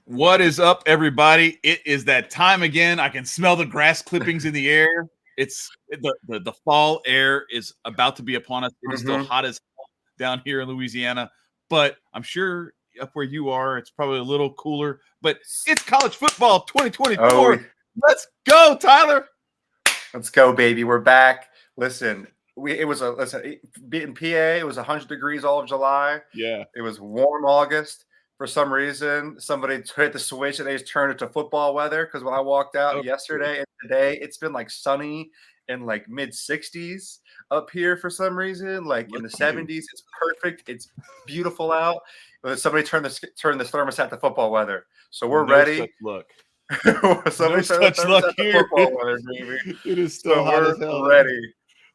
What is up, everybody? It is that time again. I can smell the grass clippings in the air. It's the fall air is about to be upon us. It is still hot as hell down here in Louisiana, but I'm sure up where you are, it's probably a little cooler. But it's college football 2024. Oh, Let's go, Tyler. let's go, baby. We're back. Listen, being PA, it was 100 degrees all of July. Yeah. It was warm August. For some reason, somebody hit the switch and they just turned it to football weather. Because when I walked out yesterday and today, it's been like sunny and like mid 60s up here for some reason. Like in the 70s, it's perfect. It's beautiful out. But somebody turned the thermostat to football weather. So we're ready. Such luck. Somebody no such luck here. Football weather, baby. It is still hot as hell. Ready.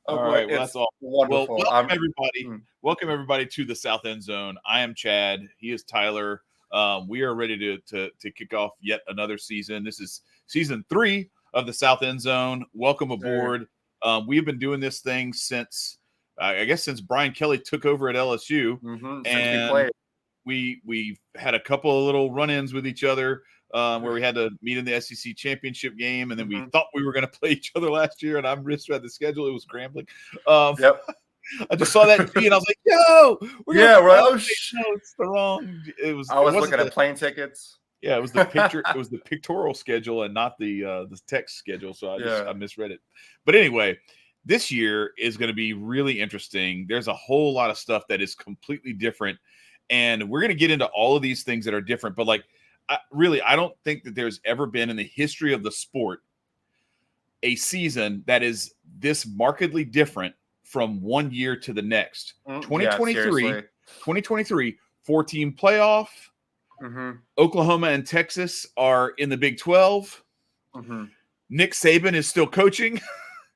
All right, well, that's all wonderful. Well, welcome everybody. Welcome everybody to the South End Zone. I am Chad. He is Tyler. We are ready to kick off yet another season. This is season 3 of the South End Zone. Welcome aboard. We have been doing this thing since since Brian Kelly took over at LSU, and we've had a couple of little run-ins with each other. Where we had to meet in the SEC championship game, and then we thought we were going to play each other last year, and I misread the schedule. It was scrambling. Yep. I just saw that T, and I was like, "Yo, right." No, it's the wrong." It was. I was looking at plane tickets. Yeah, it was the picture. It was the pictorial schedule and not the text schedule. So I misread it. But anyway, this year is going to be really interesting. There's a whole lot of stuff that is completely different, and we're going to get into all of these things that are different. But like. I don't think that there's ever been in the history of the sport a season that is this markedly different from one year to the next. 2023, 4-team playoff. Oklahoma and Texas are in the Big 12. Nick Saban is still coaching.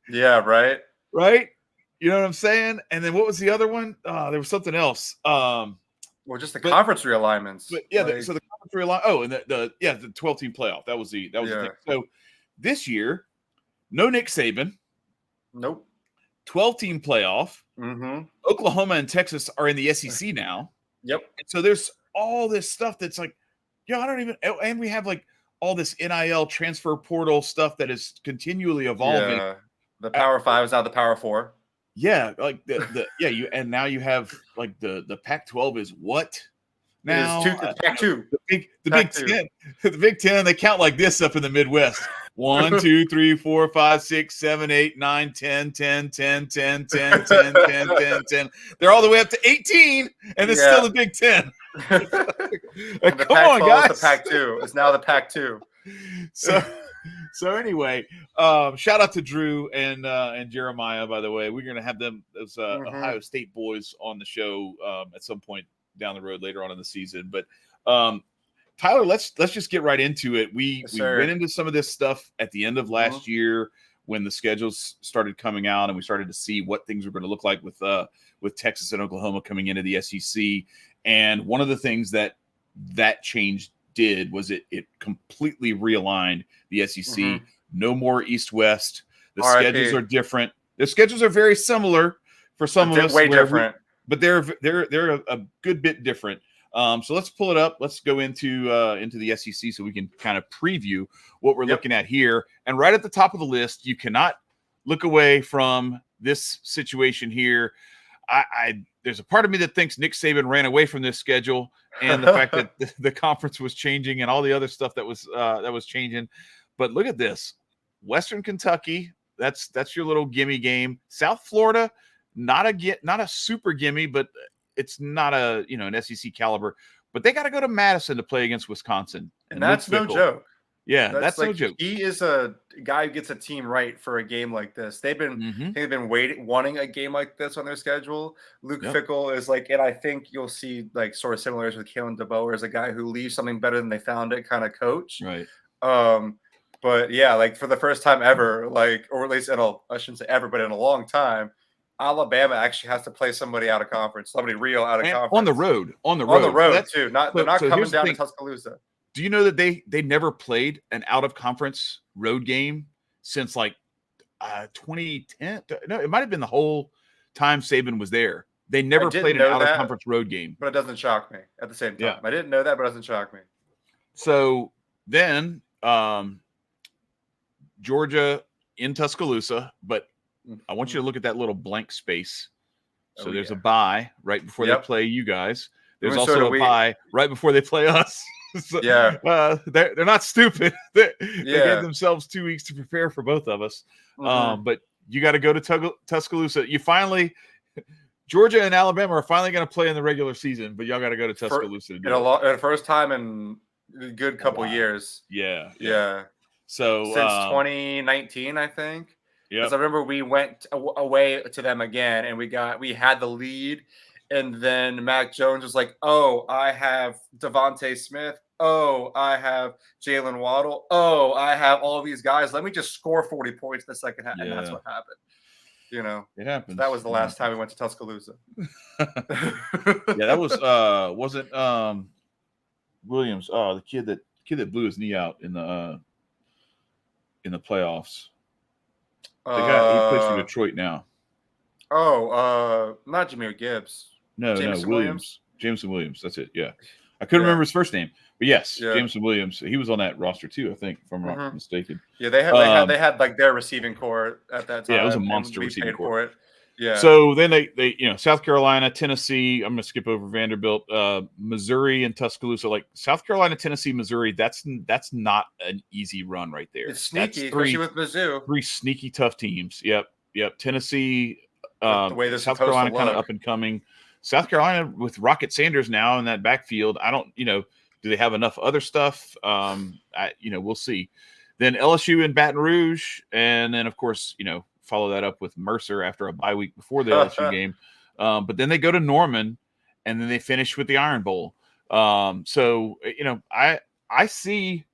Yeah, right. Right? You know what I'm saying? And then what was the other one? There was something else. Well, just the conference realignments. But yeah, so the conference realignment. Oh, and the 12-team playoff. That was the thing. So this year, no Nick Saban. Nope. 12-team playoff. Oklahoma and Texas are in the SEC now. Yep. And so there's all this stuff that's like, I don't even. And we have like all this NIL transfer portal stuff that is continually evolving. Yeah. The Power 5 is now the Power 4. Yeah, like and now you have like the Pac-12 is what now? Pac-2. The Big Ten. The Big Ten. They count like this up in the Midwest. 1, 2, 3, 4, 5, 6, 7, 8, 9, 10, 10, 10, 10, 10, 10, 10, 10, 10. They're all the way up to 18, and it's still the Big Ten. Come on, guys. The Pac-2. It's now the Pac-2. So anyway, shout out to Drew and Jeremiah. By the way, we're gonna have them as Ohio State boys on the show at some point down the road later on in the season. But Tyler, let's just get right into it. We went into some of this stuff at the end of last year when the schedules started coming out, and we started to see what things were going to look like with Texas and Oklahoma coming into the SEC. And one of the things that change did was it completely realigned the SEC. No more East-West. The schedules are different. The schedules are very similar for some of us. Way different. But they're a good bit different. So let's pull it up. Let's go into the SEC so we can kind of preview what we're looking at here. And right at the top of the list, you cannot look away from this situation here. There's a part of me that thinks Nick Saban ran away from this schedule and the fact that the conference was changing and all the other stuff that was changing. But look at this. Western Kentucky, that's your little gimme game. South Florida, not a super gimme, but it's not an SEC caliber. But they got to go to Madison to play against Wisconsin. And that's no joke. Yeah, that's no joke. He is a guy who gets a team right for a game like this. They've been wanting a game like this on their schedule. Luke Fickell is like, and I think you'll see like sort of similarities with Kalen DeBoer as a guy who leaves something better than they found it kind of coach. Right. But yeah, like for the first time ever, like, or at least I shouldn't say ever, but in a long time, Alabama actually has to play somebody out of conference, somebody real out of conference. On the road too. They're not coming down to Tuscaloosa. Do you know that they never played an out-of-conference road game since like 2010? No, it might have been the whole time Saban was there. They never played an out-of-conference road game. But it doesn't shock me at the same time. Yeah. I didn't know that, but it doesn't shock me. So then Georgia in Tuscaloosa, but I want you to look at that little blank space. So there's a bye right before they play you guys. There's also a bye right before they play us. So, they're not stupid. They gave themselves 2 weeks to prepare for both of us. But you got to go to Tuscaloosa. You finally, Georgia and Alabama are finally going to play in the regular season, but y'all got to go to Tuscaloosa to do it. First time in a good couple years. Yeah. So since 2019, I think. Yeah. I remember we went away to them again, and we had the lead, and then Mac Jones was like, "Oh, I have Devontae Smith. Oh, I have Jalen Waddle. Oh, I have all these guys. Let me just score 40 points in the second half," and that's what happened. You know, it happens. So that was the last time we went to Tuscaloosa. That was wasn't Williams. Oh, the kid that blew his knee out in the playoffs. The guy he plays for Detroit now. Oh, not Jahmyr Gibbs. No, Williams. Jameson Williams. That's it. Yeah, I couldn't remember his first name, but yes, Jameson Williams. He was on that roster too, I think, if I'm not mistaken. Yeah, they had like their receiving core at that time. Yeah, it was a monster receiving core. For it. Yeah. So then they South Carolina, Tennessee. I'm going to skip over Vanderbilt, Missouri, and Tuscaloosa. Like South Carolina, Tennessee, Missouri. That's not an easy run right there. It's sneaky, especially with Mizzou. 3 sneaky tough teams. Yep. Tennessee, the way they're South Carolina, kind of up and coming. South Carolina with Rocket Sanders now in that backfield. I don't, do they have enough other stuff? We'll see. Then LSU and Baton Rouge, and then of course, follow that up with Mercer after a bye week before the LSU game. But then they go to Norman, and then they finish with the Iron Bowl. So, I see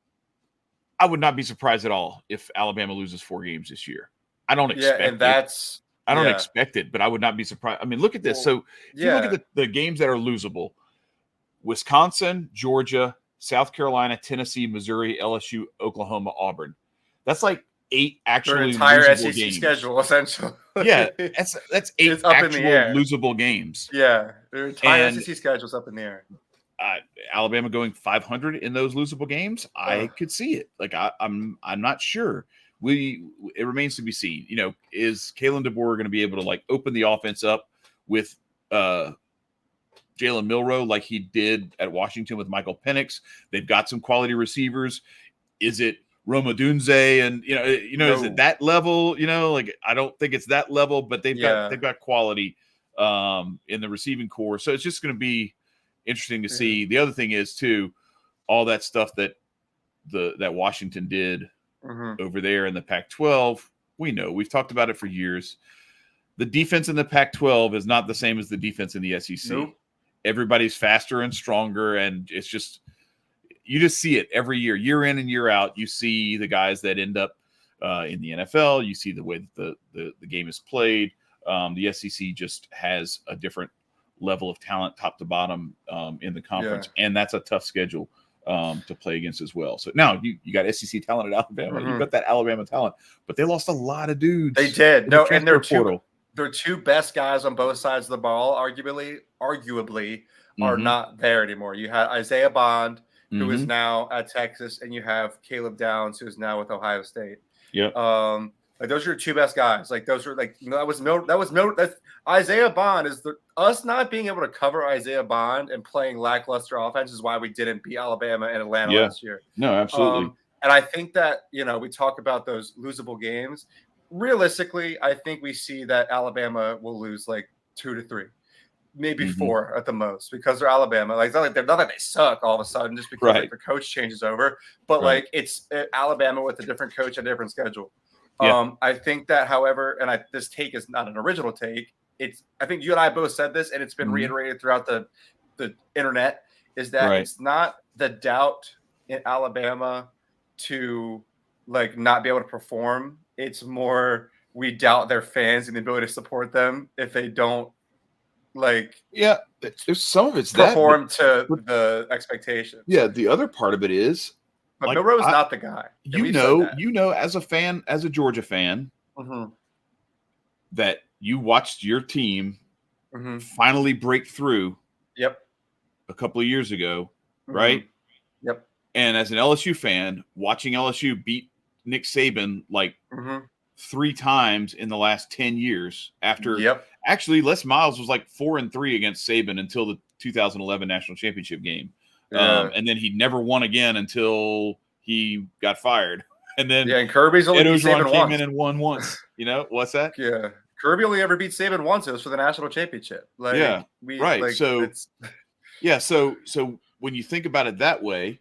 – I would not be surprised at all if Alabama loses 4 games this year. I don't expect it. I don't expect it, but I would not be surprised. I mean, look at this. So if you look at the games that are losable, Wisconsin, Georgia, South Carolina, Tennessee, Missouri, LSU, Oklahoma, Auburn. That's like 8 actually their entire losable SEC games. Schedule, essentially. Yeah, that's 8 actual losable games. Yeah, their entire SEC schedule is up in the air. Alabama going 500 in those losable games, I could see it. Like I'm not sure. It remains to be seen. Is Kalen DeBoer going to be able to open the offense up with Jalen Milroe like he did at Washington with Michael Penix? They've got some quality receivers. Is it Roma Dunze and no. Is it that level? I don't think it's that level, but they've got quality in the receiving core. So it's just going to be interesting to see. The other thing is too, all that stuff that that Washington did over there in the Pac-12. We know we've talked about it for years. The defense in the Pac-12 is not the same as the defense in the SEC. Nope. Everybody's faster and stronger, and it's just. You just see it every year in and year out. You see the guys that end up in the NFL. You see the way that the game is played. The SEC just has a different level of talent, top to bottom, in the conference, and that's a tough schedule to play against as well. So now you got SEC talent at Alabama. You've got that Alabama talent, but they lost a lot of dudes. They did. No, and their two best guys on both sides of the ball, arguably, are not there anymore. You had Isaiah Bond, who is now at Texas, and you have Caleb Downs, who is now with Ohio State. Yeah. Those are your 2 best guys. That's Isaiah Bond is us not being able to cover Isaiah Bond and playing lackluster offense is why we didn't beat Alabama and Atlanta last year. No, absolutely. And I think that, we talk about those losable games. Realistically, I think we see that Alabama will lose 2 to 3. Maybe 4 at the most, because they're Alabama. It's not that they suck all of a sudden just because the coach changes over. But it's Alabama with a different coach and a different schedule. Yeah. I think that, however, and this take is not an original take. I think you and I both said this, and it's been reiterated throughout the internet, is that it's not the doubt in Alabama to not be able to perform. It's more we doubt their fans and the ability to support them if they don't. There's some of it's perform to the expectation. Yeah, the other part of it is, but Milroe is not the guy. As a fan, as a Georgia fan, that you watched your team finally break through. Yep. A couple of years ago, right? Yep. And as an LSU fan, watching LSU beat Nick Saban like 3 times in the last 10 years after actually Les Miles was like 4-3 against Saban until the 2011 national championship game. And then he never won again until he got fired. And then and Kirby's only beat Saban came once. in and won once. You know, what's that? Yeah. Kirby only ever beat Saban once. It was for the national championship. Like, right. Like, so when you think about it that way,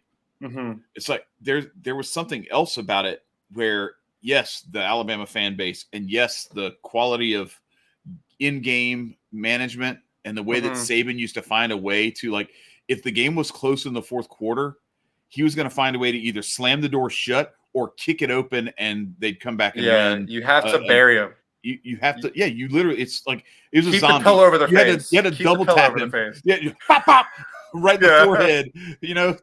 it's like there was something else about it where, yes, the Alabama fan base, and yes, the quality of in-game management and the way that Saban used to find a way to, like, if the game was close in the fourth quarter, he was going to find a way to either slam the door shut or kick it open, and they'd come back and win. You have to bury him. You have to, you literally, it's like it was Keep a zombie. The pillow over their face. You had to double tap him. Yeah, pop, pop, right in the forehead. You know,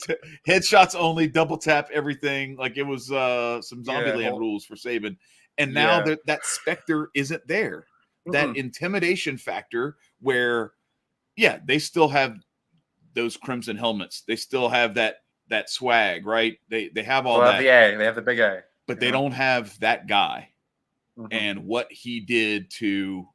headshots only, double tap everything. Like it was some Zombieland rules for Saban. And now that specter isn't there. That intimidation factor where, they still have those crimson helmets. They still have that swag, right? They have all that. They have the big A. But they don't have that guy. And what he did to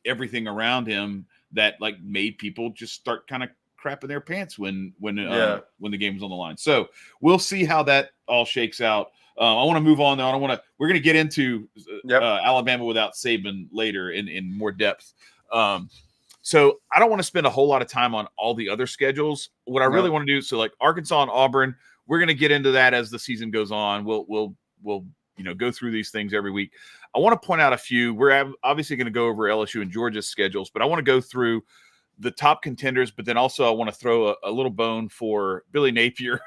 everything around him that like made people just start kind of crapping their pants when the game was on the line. So we'll see how that all shakes out. I want to move on though. We're going to get into Alabama without Saban later in more depth. So I don't want to spend a whole lot of time on all the other schedules. What I really want to do, so like Arkansas and Auburn, we're going to get into that as the season goes on. We'll go through these things every week. I want to point out a few. We're obviously going to go over LSU and Georgia's schedules, but I want to go through the top contenders, but then also I want to throw a little bone for Billy Napier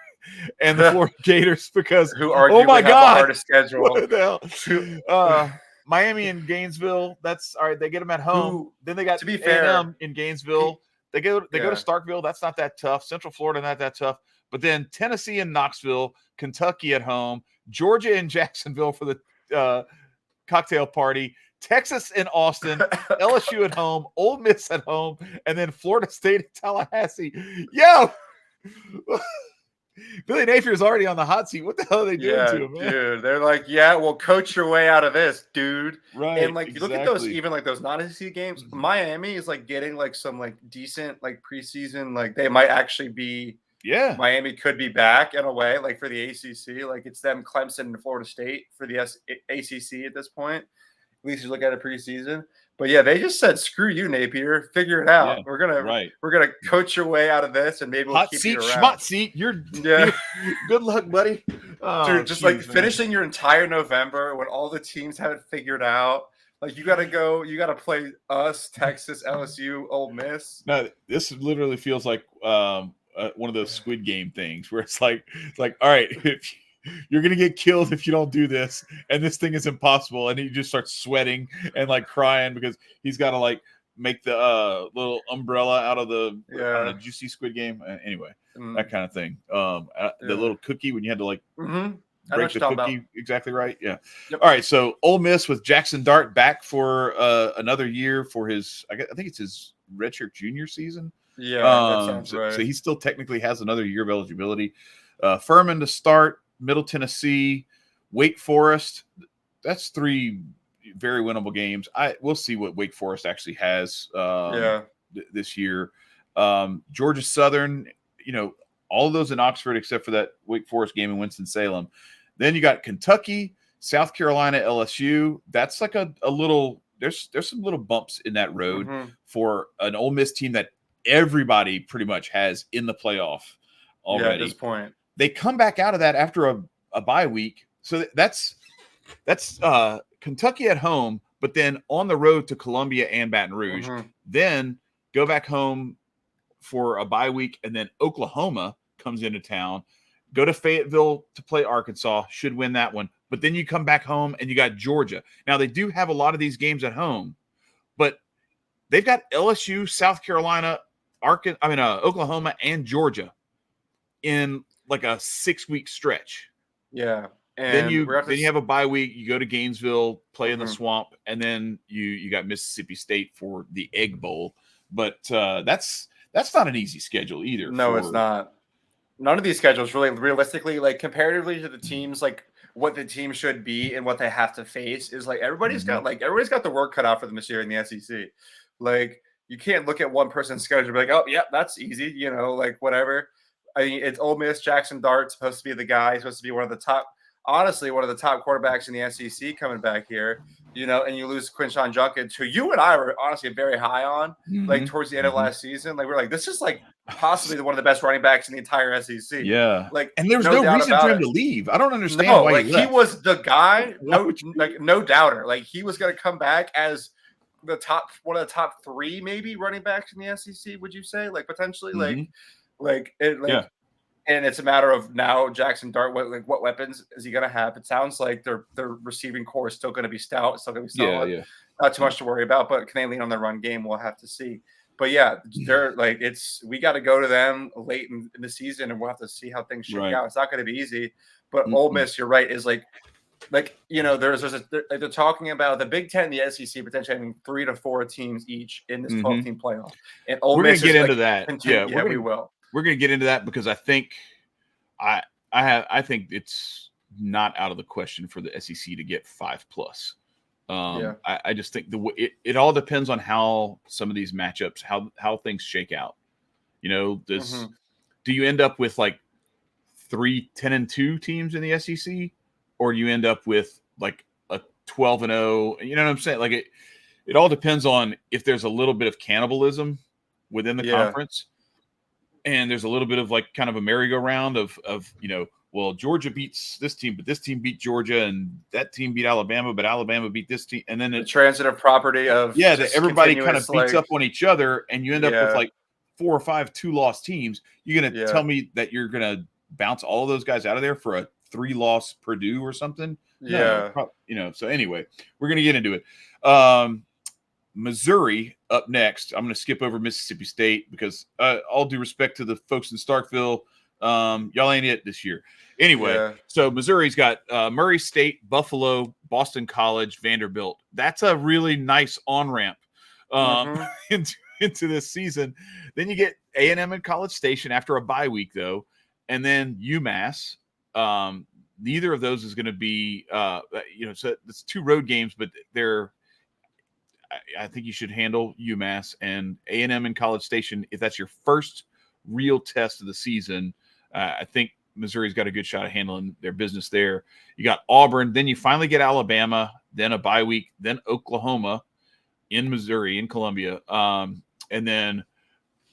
and the Florida Gators because who arguably have the hardest schedule. What the hell? Miami and Gainesville, that's all right. They get them at home. Then they got to be fair in Gainesville. They go to Starkville. That's not that tough. Central Florida, not that tough. But then Tennessee and Knoxville, Kentucky at home, Georgia and Jacksonville for the cocktail party, Texas and Austin, LSU at home, Ole Miss at home, and then Florida State at Tallahassee. Yo, Billy Napier's already on the hot seat. What the hell are they doing to him, man? Dude, they're like, well, coach your way out of this, dude. Right. And like, look at those, even like those non-SEC games. Miami is like getting like some like decent like preseason. Like they might actually be. Yeah, Miami could be back in a way, like for the ACC. Like it's them, Clemson, and Florida State for the ACC at this point. At least you look at it preseason. But yeah, they just said, "Screw you, Napier. Figure it out. Yeah, we're gonna coach your way out of this, and maybe we'll keep you around." Hot seat, you're good luck, buddy. Dude, just finishing your entire November when all the teams have it figured out. Like you got to play us, Texas, LSU, Ole Miss. No, this literally feels like one of those Squid Game things where it's like, all right, if you're gonna get killed if you don't do this, and this thing is impossible, and he just starts sweating and like crying because he's got to like make the little umbrella out of the juicy Squid Game. Anyway, that kind of thing. The little cookie when you had to like break the cookie. Exactly right. Yeah. Yep. All right. So Ole Miss with Jackson Dart back for another year for his, I think it's his redshirt junior season. Yeah, that sounds right. So he still technically has another year of eligibility. Furman to start, Middle Tennessee, Wake Forest. That's 3 very winnable games. We'll see what Wake Forest actually has this year. Georgia Southern, all of those in Oxford except for that Wake Forest game in Winston-Salem. Then you got Kentucky, South Carolina, LSU. That's like a little – there's some little bumps in that road for an Ole Miss team that everybody pretty much has in the playoff already. Yeah, at this point. They come back out of that after a bye week. So that's Kentucky at home, but then on the road to Columbia and Baton Rouge. Then go back home for a bye week, and then Oklahoma comes into town. Go to Fayetteville to play Arkansas, should win that one. But then you come back home and you got Georgia. Now, they do have a lot of these games at home, but they've got LSU, South Carolina, Oklahoma, and Georgia in like a 6-week stretch. Yeah. And then you have a bye week. You go to Gainesville, play in the swamp, and then you got Mississippi State for the Egg Bowl. But that's not an easy schedule either. No, it's not. none of these schedules really realistically, like comparatively to the teams, like what the team should be and what they have to face is like everybody's got the work cut out for them this year in the SEC. Like you can't look at one person's schedule and be like, oh yeah, that's easy, like whatever. I mean, it's Ole Miss. Jackson Dart supposed to be the guy. He's supposed to be one of the top quarterbacks in the SEC coming back here. And you lose Quinshawn Judkins, who you and I were honestly very high on, like towards the end of last season. Like we're like, this is like possibly one of the best running backs in the entire SEC. Yeah, like, and there's no reason for him to leave. I don't understand why like he left. He was the guy. No doubter. Like he was going to come back as one of the top 3 maybe running backs in the SEC. Would you say like potentially And it's a matter of now Jackson Dart, what weapons is he going to have? It sounds like their receiving core is still going to be stout. It's still going to be solid. Yeah. Not too much to worry about, but can they lean on their run game? We'll have to see. But yeah, they're like, we got to go to them late in the season and we'll have to see how things shake out. It's not going to be easy, but Ole Miss, you're right, is like, they're talking about the Big Ten and the SEC potentially having 3 to 4 teams each in this 12-team playoff. And Ole Miss is into that. We will. We're going to get into that because I think I think it's not out of the question for the SEC to get 5+. I just think it all depends on how some of these matchups, how things shake out. Do you end up with like 3 10-2 teams in the SEC, or do you end up with like a 12-0? You know what I'm saying? Like it all depends on if there's a little bit of cannibalism within the conference. And there's a little bit of like kind of a merry-go-round of well, Georgia beats this team, but this team beat Georgia, and that team beat Alabama, but Alabama beat this team, and then the transitive property of everybody kind of beats up on each other, and you end up with like 4 or 5 2-loss teams. You're gonna tell me that you're gonna bounce all of those guys out of there for a 3-loss Purdue or something? So anyway, we're gonna get into it. Missouri up next. I'm going to skip over Mississippi State because all due respect to the folks in Starkville, y'all ain't it this year. Anyway, so Missouri's got Murray State, Buffalo, Boston College, Vanderbilt. That's a really nice on-ramp into this season. Then you get A&M and College Station after a bye week, though, and then UMass. Neither of those is going to be, so it's 2 road games, but I think you should handle UMass and A&M and College Station. If that's your first real test of the season, I think Missouri's got a good shot at handling their business there. You got Auburn, then you finally get Alabama, then a bye week, then Oklahoma in Missouri, in Columbia. And then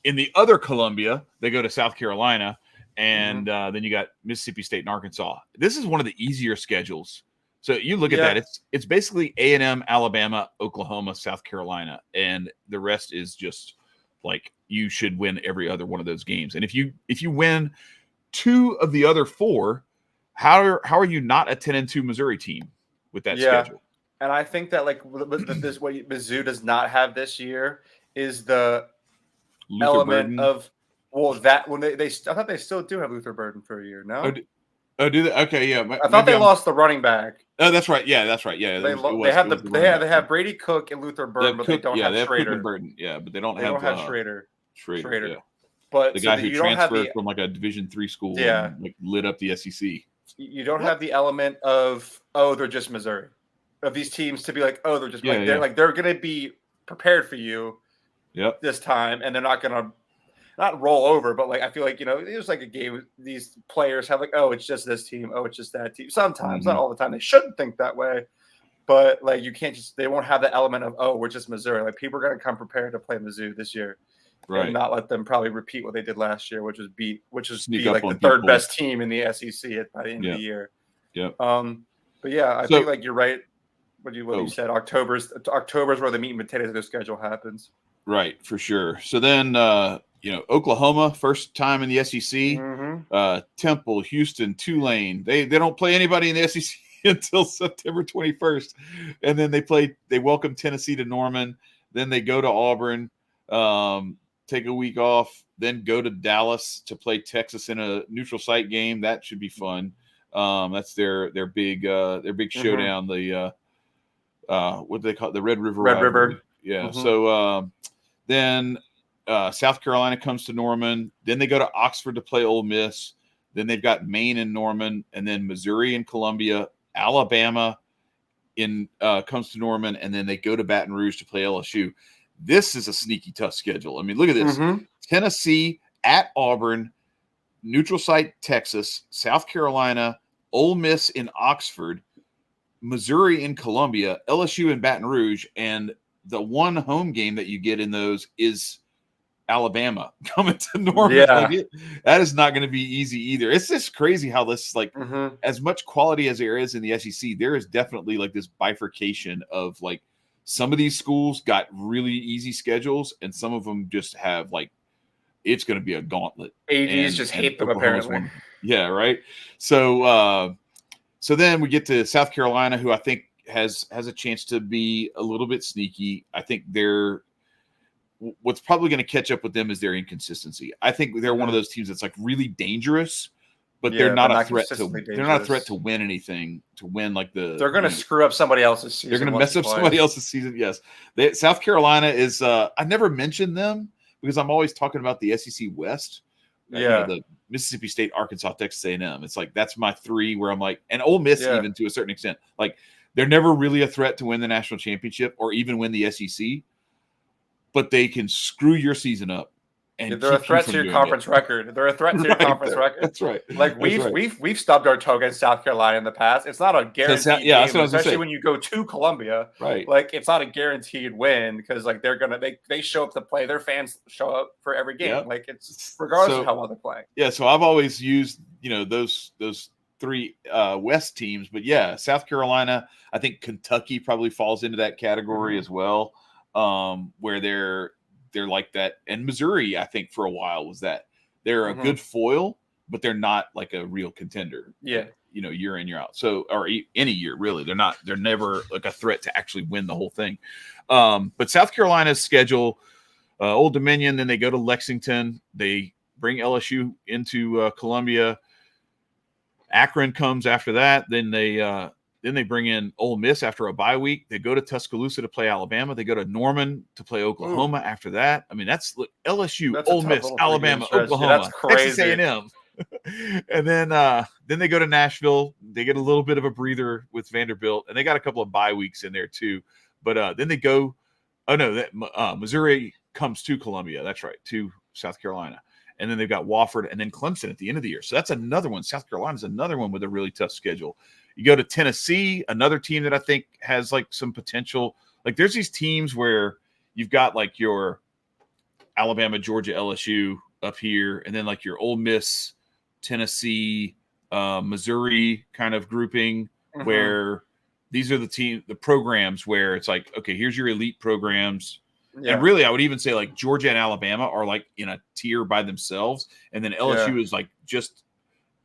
in the other Columbia, they go to South Carolina, and then you got Mississippi State and Arkansas. This is one of the easier schedules. So you look at that, it's basically A&M, Alabama, Oklahoma, South Carolina, and the rest is just like you should win every other one of those games. And if you win 2 of the other 4, how are you not a 10-2 Missouri team with that schedule? And I think that like what Mizzou does not have this year is the Luther element Burden. Of that when they I thought they still do have Luther Burden for a year. No. Oh, do they? Okay, yeah. I thought they lost the running back. Oh, that's right. Yeah, that's right. Yeah, they have Brady Cook and Luther Burden, but they don't have Schrader. Cook and Burden. Yeah, but they don't have Schrader. Schrader. Yeah. But the guy who transferred from like a Division III school, and like lit up the SEC. You don't have the element of they're just Missouri, of these teams to be like they're just they're going to be prepared for you. This time, and they're not going to. Not roll over, but like I feel like it was like a game. These players have like, it's just this team, it's just that team. Sometimes, not all the time. They shouldn't think that way, but like you can't they won't have the element of we're just Missouri. Like people are going to come prepared to play Mizzou this year, right? And not let them probably repeat what they did last year, which was be like the third best team in the SEC by the end of the year. Yeah. But yeah, I think like you're right. What you said. October's where the meat and potatoes of their schedule happens. Right, for sure. So then. Oklahoma, first time in the SEC. Temple, Houston, Tulane. They don't play anybody in the SEC until September 21st, and then they welcome Tennessee to Norman. Then they go to Auburn, take a week off, then go to Dallas to play Texas in a neutral site game. That should be fun. That's their big showdown. The what do they call it? The Red River. Red River. Yeah. So then. South Carolina comes to Norman. Then they go to Oxford to play Ole Miss. Then they've got Maine and Norman, and then Missouri and Columbia, Alabama comes to Norman, and then they go to Baton Rouge to play LSU. This is a sneaky tough schedule. I mean, look at this. Tennessee at Auburn, neutral site Texas, South Carolina, Ole Miss in Oxford, Missouri in Columbia, LSU in Baton Rouge, and the one home game that you get in those is Alabama coming to Norman. Yeah. That is not going to be easy either. It's just crazy how this, like, as much quality as there is in the SEC, there is definitely like this bifurcation of like some of these schools got really easy schedules and some of them just have like, it's going to be a gauntlet. ADs just hate them, apparently. Yeah, right. So then we get to South Carolina, who I think has a chance to be a little bit sneaky. I think what's probably going to catch up with them is their inconsistency. I think they're one of those teams that's like really dangerous, but they're not a threat to. They're not a threat to win anything. To win like they're going to screw up somebody else's season. They're going to mess up somebody else's season. Yes, South Carolina is. I never mentioned them because I'm always talking about the SEC West. The Mississippi State, Arkansas, Texas A&M. It's like that's my three where I'm like, and Ole Miss even to a certain extent. Like they're never really a threat to win the national championship or even win the SEC. But they can screw your season up, and they're a threat to your conference record. They're a threat to your conference record. That's right. Like we've stubbed our toe against South Carolina in the past. It's not a guaranteed game, especially when you go to Columbia. Right. Like it's not a guaranteed win because like they show up to play. Their fans show up for every game. Yep. Like it's regardless of how well they're playing. Yeah. So I've always used those three West teams, but yeah, South Carolina. I think Kentucky probably falls into that category as well. Where they're like that, and Missouri, I think for a while was that they're a good foil, but they're not like a real contender. Yeah, year in year out. So or any year really, they're never like a threat to actually win the whole thing. But South Carolina's schedule, Old Dominion, then they go to Lexington, they bring LSU into Columbia. Akron comes after that, then they bring in Ole Miss after a bye week. They go to Tuscaloosa to play Alabama. They go to Norman to play Oklahoma after that. I mean, that's LSU, Ole Miss, Alabama, Oklahoma, Texas A&M. And then they go to Nashville. They get a little bit of a breather with Vanderbilt, and they got a couple of bye weeks in there too. But then they go Missouri comes to Columbia. That's right, to South Carolina. And then they've got Wofford and then Clemson at the end of the year. So that's another one. South Carolina's another one with a really tough schedule. You go to Tennessee, another team that I think has like some potential. Like there's these teams where you've got like your Alabama, Georgia, LSU up here, and then like your Ole Miss, Tennessee, Missouri kind of grouping where these are the programs where it's like, okay, here's your elite programs. Yeah. And really, I would even say like Georgia and Alabama are like in a tier by themselves. And then LSU is like just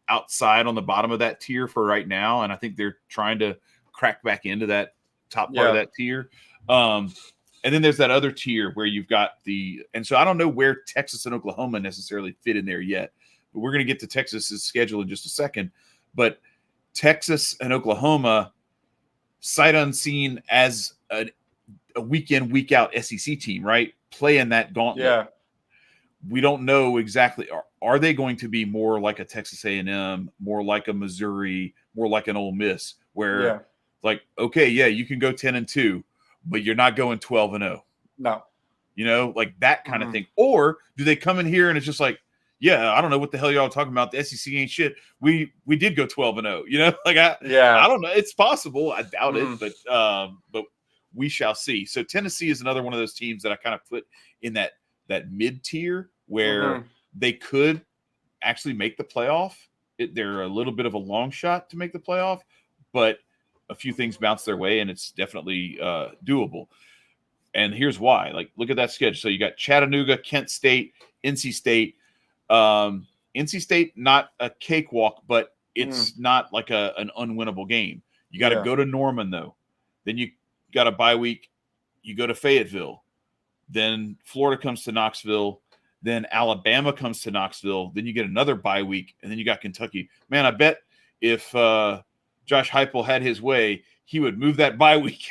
outside on the bottom of that tier for right now. And I think they're trying to crack back into that top part of that tier. And then there's that other tier where you've got and so I don't know where Texas and Oklahoma necessarily fit in there yet, but we're going to get to Texas's schedule in just a second. But Texas and Oklahoma, sight unseen as a week in, week out SEC team, right? Playing that gauntlet. Yeah. We don't know exactly. Are they going to be more like a Texas A&M, more like a Missouri, more like an Ole Miss, where like, okay, yeah, you can go 10-2, but you're not going 12-0. No. Like that kind of thing. Or do they come in here and it's just like, yeah, I don't know what the hell y'all talking about. The SEC ain't shit. We did go 12-0. Like I don't know. It's possible. I doubt it, but we shall see. So Tennessee is another one of those teams that I kind of put in that mid tier where they could actually make the playoff. They're a little bit of a long shot to make the playoff, but a few things bounce their way and it's definitely doable. And here's why. Like, look at that schedule. So you got Chattanooga, Kent State, NC State. NC State, not a cakewalk, but it's not like an unwinnable game. You got to go to Norman, though. Then you got a bye week. You go to Fayetteville. Then Florida comes to Knoxville. Then Alabama comes to Knoxville. Then you get another bye week. And then you got Kentucky. Man, I bet if Josh Heupel had his way, he would move that bye week.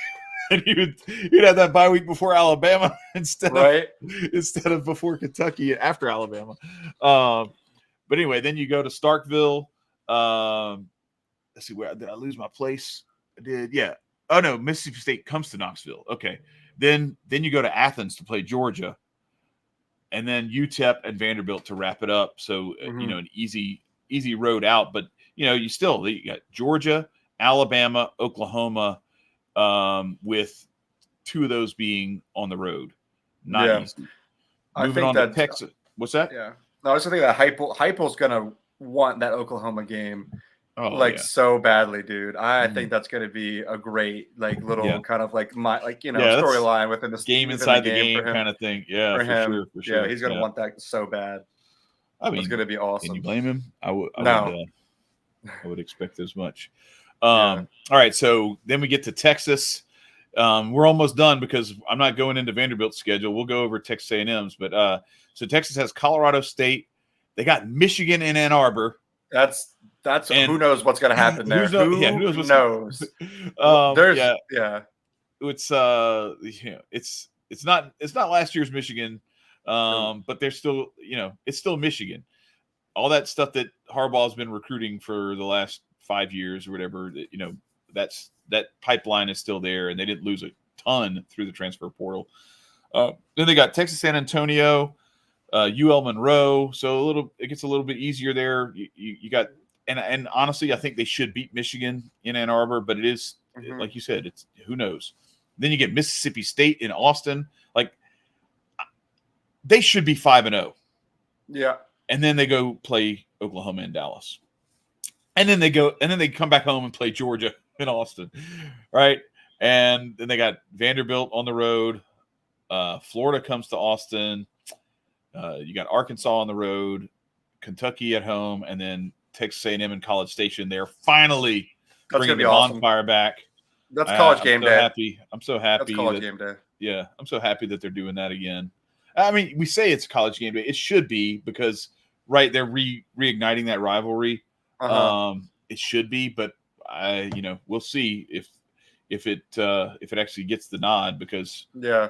And he'd have that bye week before Alabama instead of before Kentucky and after Alabama. But But anyway, then you go to Starkville. Let's see, where did I lose my place? I did, yeah. Oh no, Mississippi State comes to Knoxville. Okay, then you go to Athens to play Georgia, and then UTEP and Vanderbilt to wrap it up. So an easy road out, but you got Georgia, Alabama, Oklahoma, with 2 of those being on the road. Not easy. Moving on to Texas. What's that? Yeah. No, I was thinking that Heupel's gonna want that Oklahoma game so badly, dude. I think that's gonna be a great little kind of storyline within this game inside the game kind of thing. Yeah, for sure. Yeah, he's gonna want that so bad. I mean, it's gonna be awesome. Can you blame him? I would expect as much. All right, so then we get to Texas. We're almost done because I'm not going into Vanderbilt's schedule. We'll go over Texas A&M's, but so Texas has Colorado State. They got Michigan in Ann Arbor. That's who knows what's going to happen there. Who knows? It's not last year's Michigan, but they're still it's still Michigan. All that stuff that Harbaugh's been recruiting for the last 5 years or whatever, that pipeline is still there, and they didn't lose a ton through the transfer portal. Then they got Texas San Antonio, UL Monroe, so it gets a little bit easier there. You got and honestly, I think they should beat Michigan in Ann Arbor, but it is like you said, it's who knows. Then you get Mississippi State in Austin, they should be 5-0. Yeah, and then they go play Oklahoma and Dallas, and then they come back home and play Georgia in Austin, right? And then they got Vanderbilt on the road. Florida comes to Austin. You got Arkansas on the road, Kentucky at home, and then Texas A&M and College Station. They're finally bringing the bonfire back. That's college game day. I'm so happy. That's college game day. Yeah, I'm so happy that they're doing that again. I mean, we say it's college game day. It should be because, right, they're reigniting that rivalry. It should be, but we'll see if it actually gets the nod, because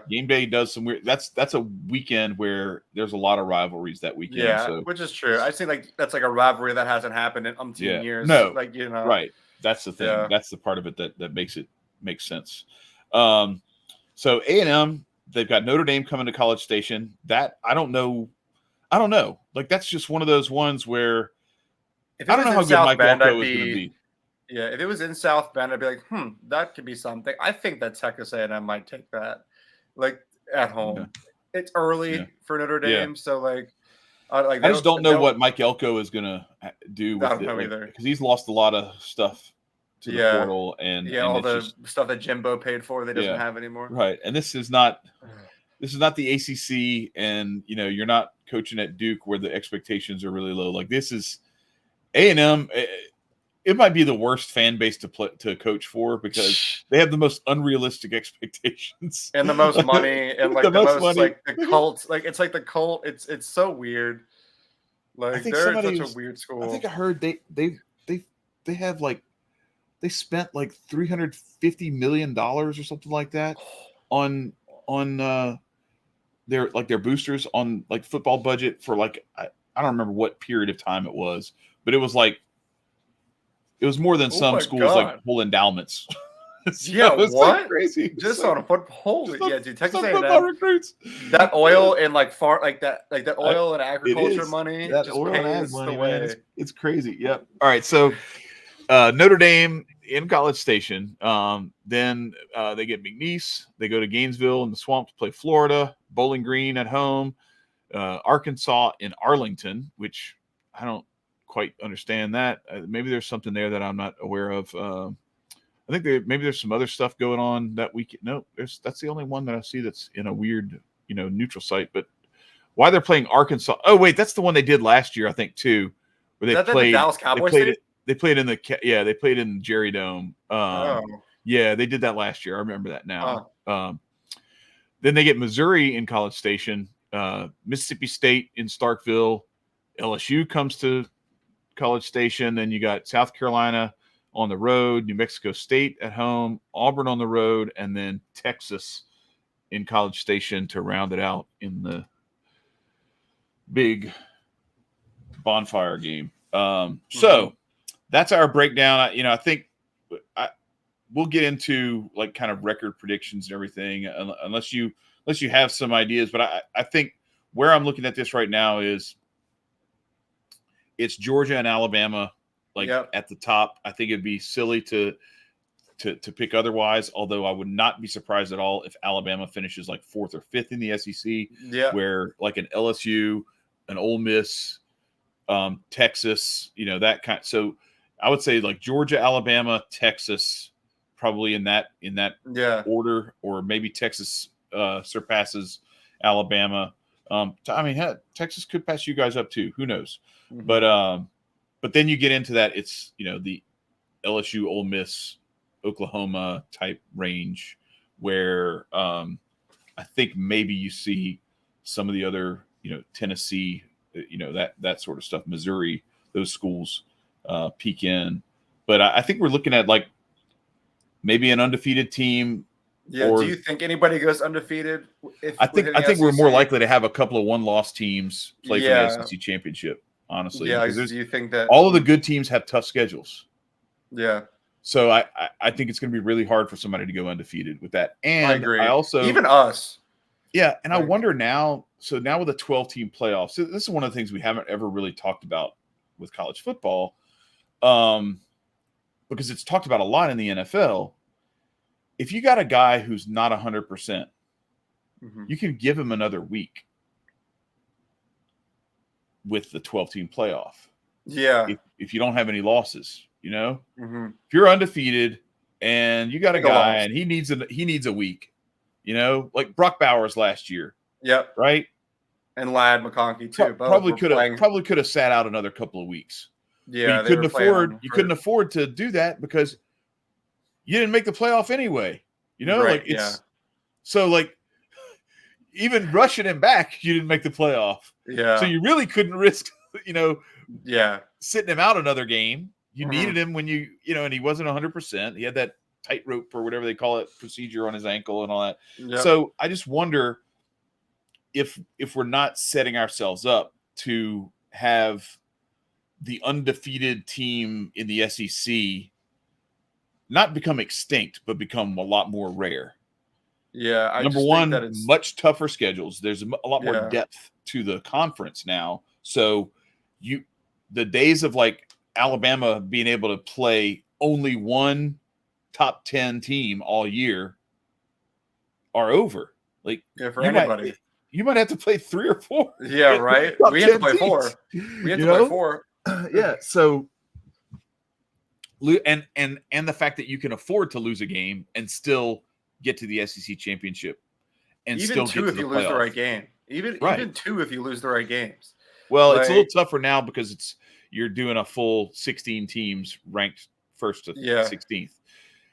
game day does some weird. That's a weekend where there's a lot of rivalries that weekend. Yeah, so. Which is true. I think that's a rivalry that hasn't happened in umpteen years. No, right. That's the thing. Yeah. That's the part of it that makes sense. So A&M, they've got Notre Dame coming to College Station. That I don't know. That's just one of those ones where I don't know how good Mike Elko is going to be. Yeah, if it was in South Bend, I'd be like, that could be something. I think that Texas A&M might take that, at home. Yeah. It's early for Notre Dame, so I just don't know what Mike Elko is going to do with it, either, because he's lost a lot of stuff to the portal and all the stuff that Jimbo paid for they doesn't have anymore. Right, and this is not the ACC, and you're not coaching at Duke where the expectations are really low. This is A&M. It might be the worst fan base to coach for, because they have the most unrealistic expectations and the most money and the most money. The cult. It's like the cult. It's so weird. They're such a weird school. I think I heard they have they spent $350 million or something like that on their boosters on football budget for I don't remember what period of time it was, but it was it was more than some schools whole endowments. So what? Crazy. Just on a football. Dude, Texas A&M recruits. That oil and that oil and agriculture money. That just oil and ag money, man. It's crazy. Yep. All right. So Notre Dame in College Station. Then they get McNeese. They go to Gainesville in the Swamp to play Florida. Bowling Green at home. Arkansas in Arlington, which I don't quite understand that. Maybe there's something there that I'm not aware of. I think maybe there's some other stuff going on that week. No, that's the only one that I see that's in a weird, neutral site. But why they're playing Arkansas? Oh wait, that's the one they did last year, I think, too, where they played the Dallas Cowboys. They played in they played in Jerry Dome. Yeah, they did that last year. I remember that now. Then they get Missouri in College Station, Mississippi State in Starkville, LSU comes to College Station. Then you got South Carolina on the road, New Mexico State at home, Auburn on the road, and then Texas in College Station to round it out in the big bonfire game. So that's our breakdown. I think we'll get into like kind of record predictions and everything, unless you have some ideas. But I think where I'm looking at this right now is it's Georgia and Alabama at the top. I think it'd be silly to pick otherwise, although I would not be surprised at all if Alabama finishes like 4th or 5th in the SEC, where like an LSU, an Ole Miss, Texas, that kind. So I would say like Georgia, Alabama, Texas, probably in that order, or maybe Texas surpasses Alabama. I mean, Texas could pass you guys up too. Who knows? But then you get into that. It's the LSU, Ole Miss, Oklahoma type range where I think maybe you see some of the other Tennessee, that sort of stuff, Missouri, those schools peek in. But I think we're looking at like maybe an undefeated team. Yeah. Do you think anybody goes undefeated? I think we're more likely to have a couple of one-loss teams play for the SEC championship. Honestly, do you think that all of the good teams have tough schedules? Yeah. So I think it's going to be really hard for somebody to go undefeated with that. And I agree. I also even us. Yeah, and I wonder now. So now with a 12-team playoff, so this is one of the things we haven't ever really talked about with college football, because it's talked about a lot in the NFL. If you got a guy who's not 100%, you can give him another week with the 12-team playoff. Yeah. If you don't have any losses, if you're undefeated and you got a guy and he needs a week, like Brock Bowers last year. Yep. Right. And Ladd McConkey too. Probably could have sat out another couple of weeks. Yeah. But you couldn't afford to do that because you didn't make the playoff anyway. So like even rushing him back, you didn't make the playoff. Yeah. So you really couldn't risk, sitting him out another game. You needed him when and he wasn't 100%. He had that tightrope or whatever they call it procedure on his ankle and all that. Yep. So I just wonder if we're not setting ourselves up to have the undefeated team in the SEC not become extinct, but become a lot more rare. Yeah. Number one, much tougher schedules. There's a lot more depth to the conference now. So the days of like Alabama being able to play only one top 10 team all year are over. Like for anybody. You might have to play 3 or 4. Yeah, right. We had to play 4. We had to play 4. Yeah. So and the fact that you can afford to lose a game and still get to the SEC championship, and even still 2 if you lose the right game. Even 2 if you lose the right games. Well, it's a little tougher now because you're doing a full 16 teams ranked 1st to 16th.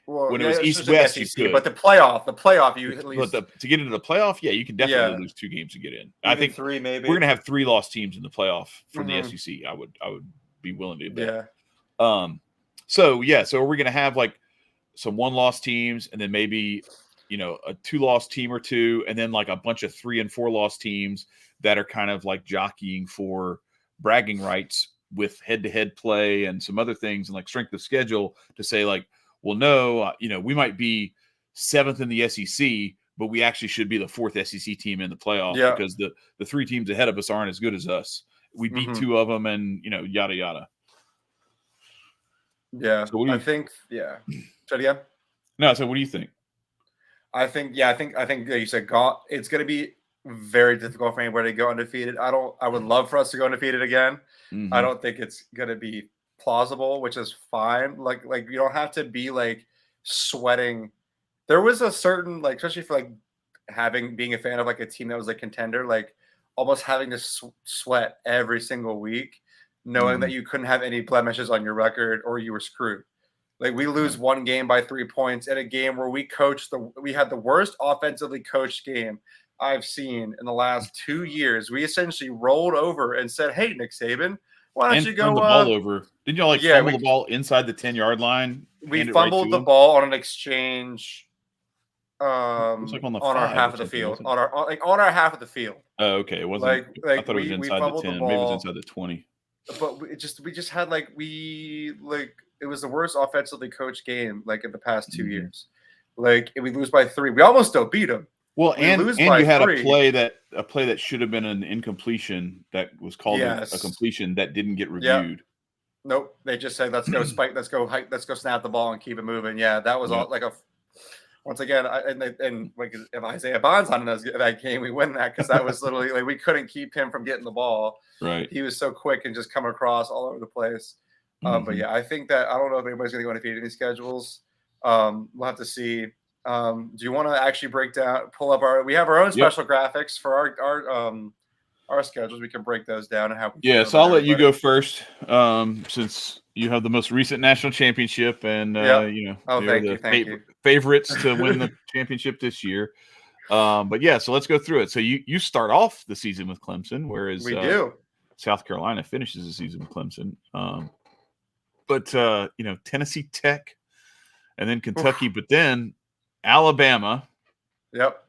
Well, when it was East-West, you could. But the playoff, you at least. But to get into the playoff, you can definitely lose 2 games to get in. I think 3 maybe. We're going to have 3 lost teams in the playoff from the SEC. I would be willing to do that. Yeah. So are we going to have like some 1-loss teams and then maybe a 2-loss team or 2, and then like a bunch of 3 and 4-loss teams that are kind of like jockeying for bragging rights with head-to-head play and some other things and like strength of schedule to say like, well, no, we might be 7th in the SEC, but we actually should be the 4th SEC team in the playoff because the 3 teams ahead of us aren't as good as us. We beat 2 of them and, yada, yada. Yeah. So I think, Say it again? No, so what do you think? I think you said it's going to be very difficult for anybody to go undefeated. I would love for us to go undefeated again. I don't think it's going to be plausible, which is fine. Like you don't have to be like sweating. There was a certain like, especially for like being a fan of like a team that was a contender, like almost having to sweat every single week, knowing that you couldn't have any blemishes on your record or you were screwed. Like we lose one game by 3 points in a game where we had the worst offensively coached game I've seen in the last 2 years. We essentially rolled over and said, "Hey, Nick Saban, why don't you go?" Turn the ball over. Didn't you fumble the ball inside the 10-yard line? We fumbled the ball on an exchange. On our half of the field. On our half of the field. Oh, okay. It wasn't. I thought it was inside the 10. Maybe it was inside the 20. but we just had like it was the worst offensively coached game like in the past 2 years. Like we lose by 3. We almost don't beat them. Well, We lose and by you had 3. a play that should have been an incompletion that was called a Yes. completion that didn't get Yep. reviewed. Nope. They just said, let's go spike, let's go snap the ball and keep it moving. Yeah, that was all like once again, and like if Isaiah Bond's on that game, we win that because that was literally like we couldn't keep him from getting the ball. Right. He was so quick and just come across all over the place. But yeah, I think that I don't know if anybody's going to go undefeated in these schedules. We'll have to see. Do you want to actually pull up we have our own special graphics for our schedules. We can break those down and how. So I'll let you go first, since you have the most recent national championship, and thank you. Favorites to win the championship this year. But yeah, so let's go through it. So you start off the season with Clemson, whereas we do. South Carolina finishes the season with Clemson. But Tennessee Tech, and then Kentucky, but then Alabama. Yep.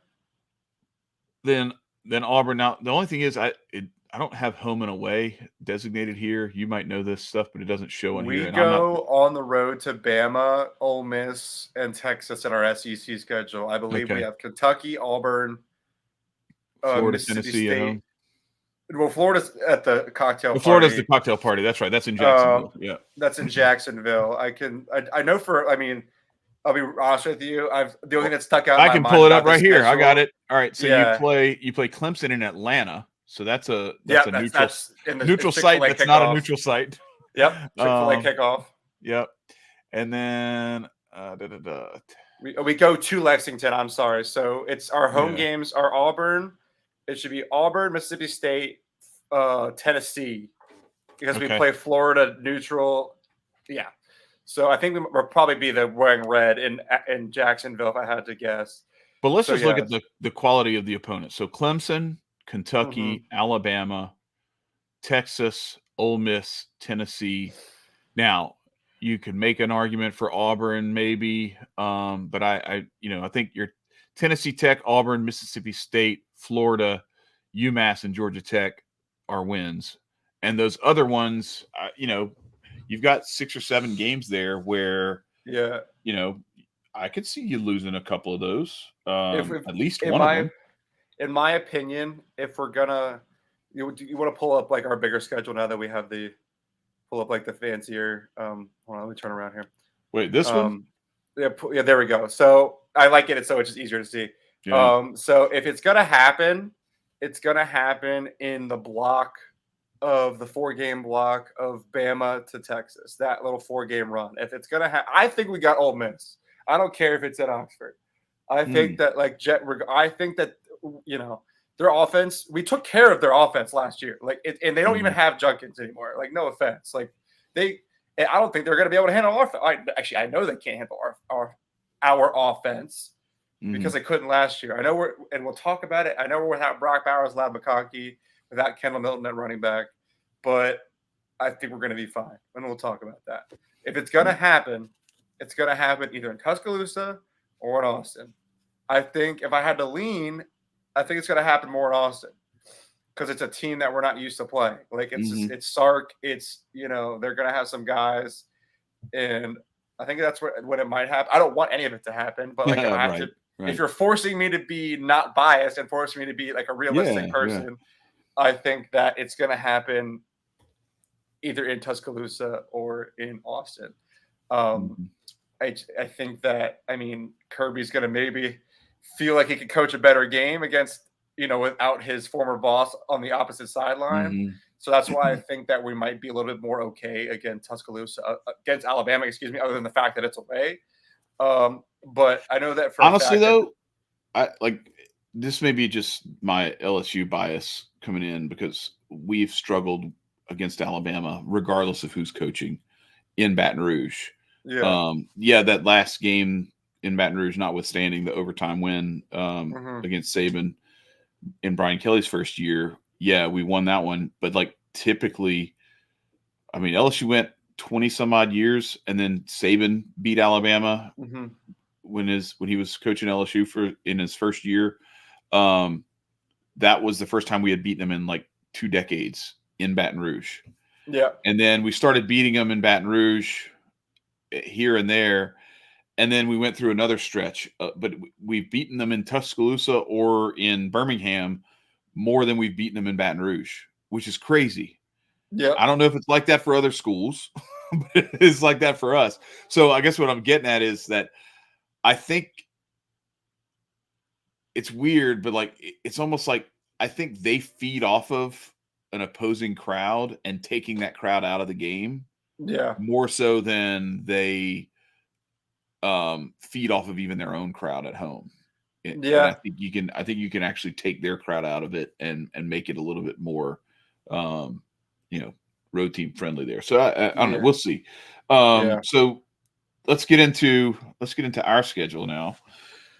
Then Auburn. Now the only thing is I don't have home and away designated here. You might know this stuff, but it doesn't show on here. We go on the road to Bama, Ole Miss, and Texas in our SEC schedule. I believe we have Kentucky, Auburn, Florida, Mississippi Tennessee. State. Well, Florida's at the cocktail party. Florida's the cocktail party. That's right. That's in Jacksonville. Yeah. That's in Jacksonville. I know I'll be honest with you. The only thing that stuck out. I can pull it up right here. I got it. All right. So you play Clemson in Atlanta. So that's a neutral site. That's not a neutral site. Yep. Chick-fil-A kickoff. Yep. And then we go to Lexington. I'm sorry. So it's our home games are Auburn. It should be Auburn, Mississippi State, Tennessee, because we play Florida neutral. Yeah. So I think we'll probably be wearing red in Jacksonville if I had to guess. But let's just look at the quality of the opponent. So Clemson, Kentucky, Alabama, Texas, Ole Miss, Tennessee. Now, you could make an argument for Auburn maybe, but I think your Tennessee Tech, Auburn, Mississippi State, Florida, UMass, and Georgia Tech are wins. And those other ones, you've got 6 or 7 games there where, I could see you losing a couple of those, at least one of them. In my opinion, if we're gonna, you want to pull up like our bigger schedule now that we have pull up like the fancier. Hold on, let me turn around here. Wait, this one? Yeah, there we go. So I like it so it's just easier to see. Yeah. So if it's gonna happen in the block of the 4-game block of Bama to Texas, that little 4-game run. If it's gonna happen, I think we got Ole Miss. I don't care if it's at Oxford. I think that I think that their offense. We took care of their offense last year. And they don't even have Junkins anymore. Like, no offense. Like I don't think they're going to be able to handle our. I know they can't handle our offense because they couldn't last year. I know we'll talk about it. I know we're without Brock Bowers, Lad McConkey, without Kendall Milton at running back, but I think we're going to be fine, and we'll talk about that. If it's going to happen, it's going to happen either in Tuscaloosa or in Austin. I think if I had to lean, I think it's going to happen more in Austin because it's a team that we're not used to playing. Like it's Sark. It's they're going to have some guys, and I think that's when it might happen. I don't want any of it to happen, but if I have to, if you're forcing me to be not biased and forcing me to be like a realistic person, I think that it's going to happen either in Tuscaloosa or in Austin. I think that Kirby's going to maybe feel like he could coach a better game against, without his former boss on the opposite sideline. So that's why I think that we might be a little bit more okay against Alabama, other than the fact that it's away. But I know that honestly, though, this may be just my LSU bias coming in because we've struggled against Alabama, regardless of who's coaching in Baton Rouge. That last game in Baton Rouge, notwithstanding the overtime win against Saban in Brian Kelly's first year, we won that one. But typically, LSU went 20 some odd years, and then Saban beat Alabama when he was coaching LSU in his first year. That was the first time we had beaten them in 2 decades in Baton Rouge. Yeah. And then we started beating them in Baton Rouge here and there. And then we went through another stretch, but we've beaten them in Tuscaloosa or in Birmingham more than we've beaten them in Baton Rouge, which is crazy. Yeah. I don't know if it's like that for other schools, but it's like that for us. So I guess what I'm getting at is that I think it's weird, but like it's almost like I think they feed off of an opposing crowd and taking that crowd out of the game Yeah. more so than they feed off of even their own crowd at home. And Yeah. I think you can actually take their crowd out of it and make it a little bit more you know, road team friendly there. So I don't know, we'll see. Yeah. So let's get into our schedule now.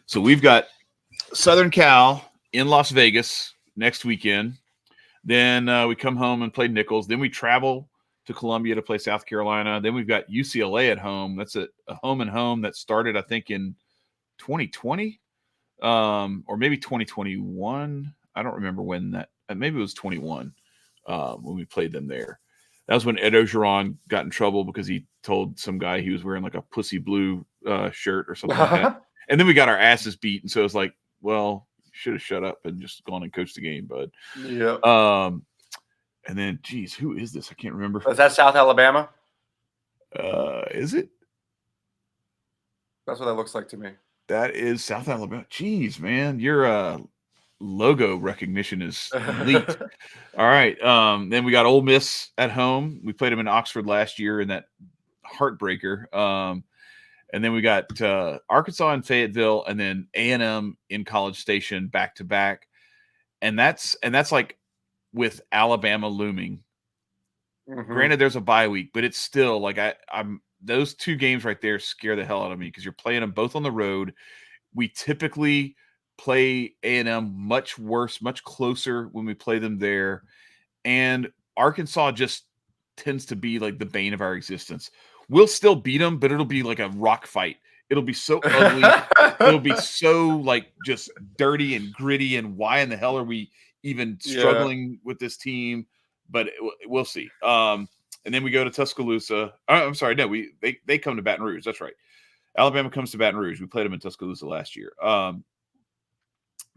So we've got Southern Cal in Las Vegas next weekend. Then we come home and play Nichols. Then we travel to Columbia to play South Carolina. Then we've got UCLA at home. That's a home and home that started, I think, in 2020 or maybe 2021. I don't remember when that. Maybe it was 21 when we played them there. That was when Ed Ogeron got in trouble because he told some guy he was wearing like a pussy blue shirt or something like that. And then we got our asses beat. And so it's like, well, you should have shut up and just gone and coached the game, bud. Yeah. And then, geez, who is this? I can't remember. Is that South Alabama? Is it? That's what that looks like to me. That is South Alabama. Jeez, man, your logo recognition is elite. All right. Then we got Ole Miss at home. We played them in Oxford last year in that heartbreaker. And then we got Arkansas and Fayetteville, and then A&M in College Station back to back. And that's like with Alabama looming. Mm-hmm. Granted, there's a bye week, but it's still like I'm those two games right there scare the hell out of me because you're playing them both on the road. We typically play A&M much worse, much closer when we play them there. And Arkansas just tends to be like the bane of our existence. We'll still beat them, but it'll be like a rock fight. It'll be so ugly. It'll be so like just dirty and gritty. And why in the hell are we even struggling with this team? But we'll see. And then we go to Tuscaloosa. I'm sorry, no, they come to Baton Rouge. That's right. Alabama comes to Baton Rouge. We played them in Tuscaloosa last year.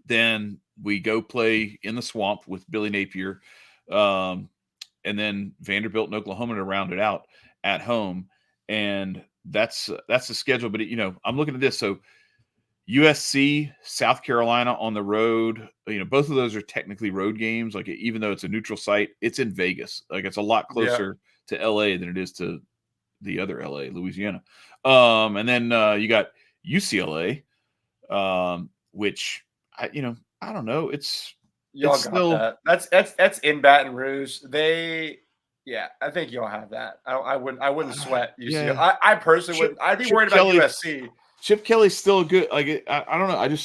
Then we go play in the swamp with Billy Napier. And then Vanderbilt and Oklahoma to round it out at home. And that's the schedule. But, I'm looking at this. So USC, South Carolina on the road, both of those are technically road games. Like, even though it's a neutral site, it's in Vegas. Like, it's a lot closer to LA than it is to the other LA, Louisiana. And then you got UCLA, which I don't know. Y'all got still that. That's in Baton Rouge. I think y'all have that. I wouldn't sweat UCLA. Yeah. I personally wouldn't. I'd be worried about USC. Chip Kelly's still good. Like, I don't know.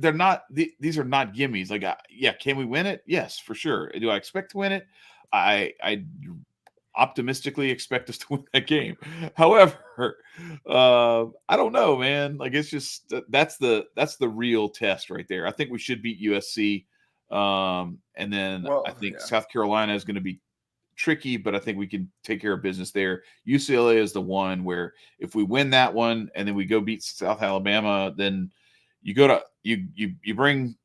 They're not. These are not gimmies. Like, can we win it? Yes, for sure. Do I expect to win it? I optimistically expect us to win that game. However, I don't know, man. Like, it's just that's the real test right there. I think we should beat USC, and then I think South Carolina is going to be tricky, but I think we can take care of business there. UCLA is the one where if we win that one and then we go beat South Alabama, then you go to you bring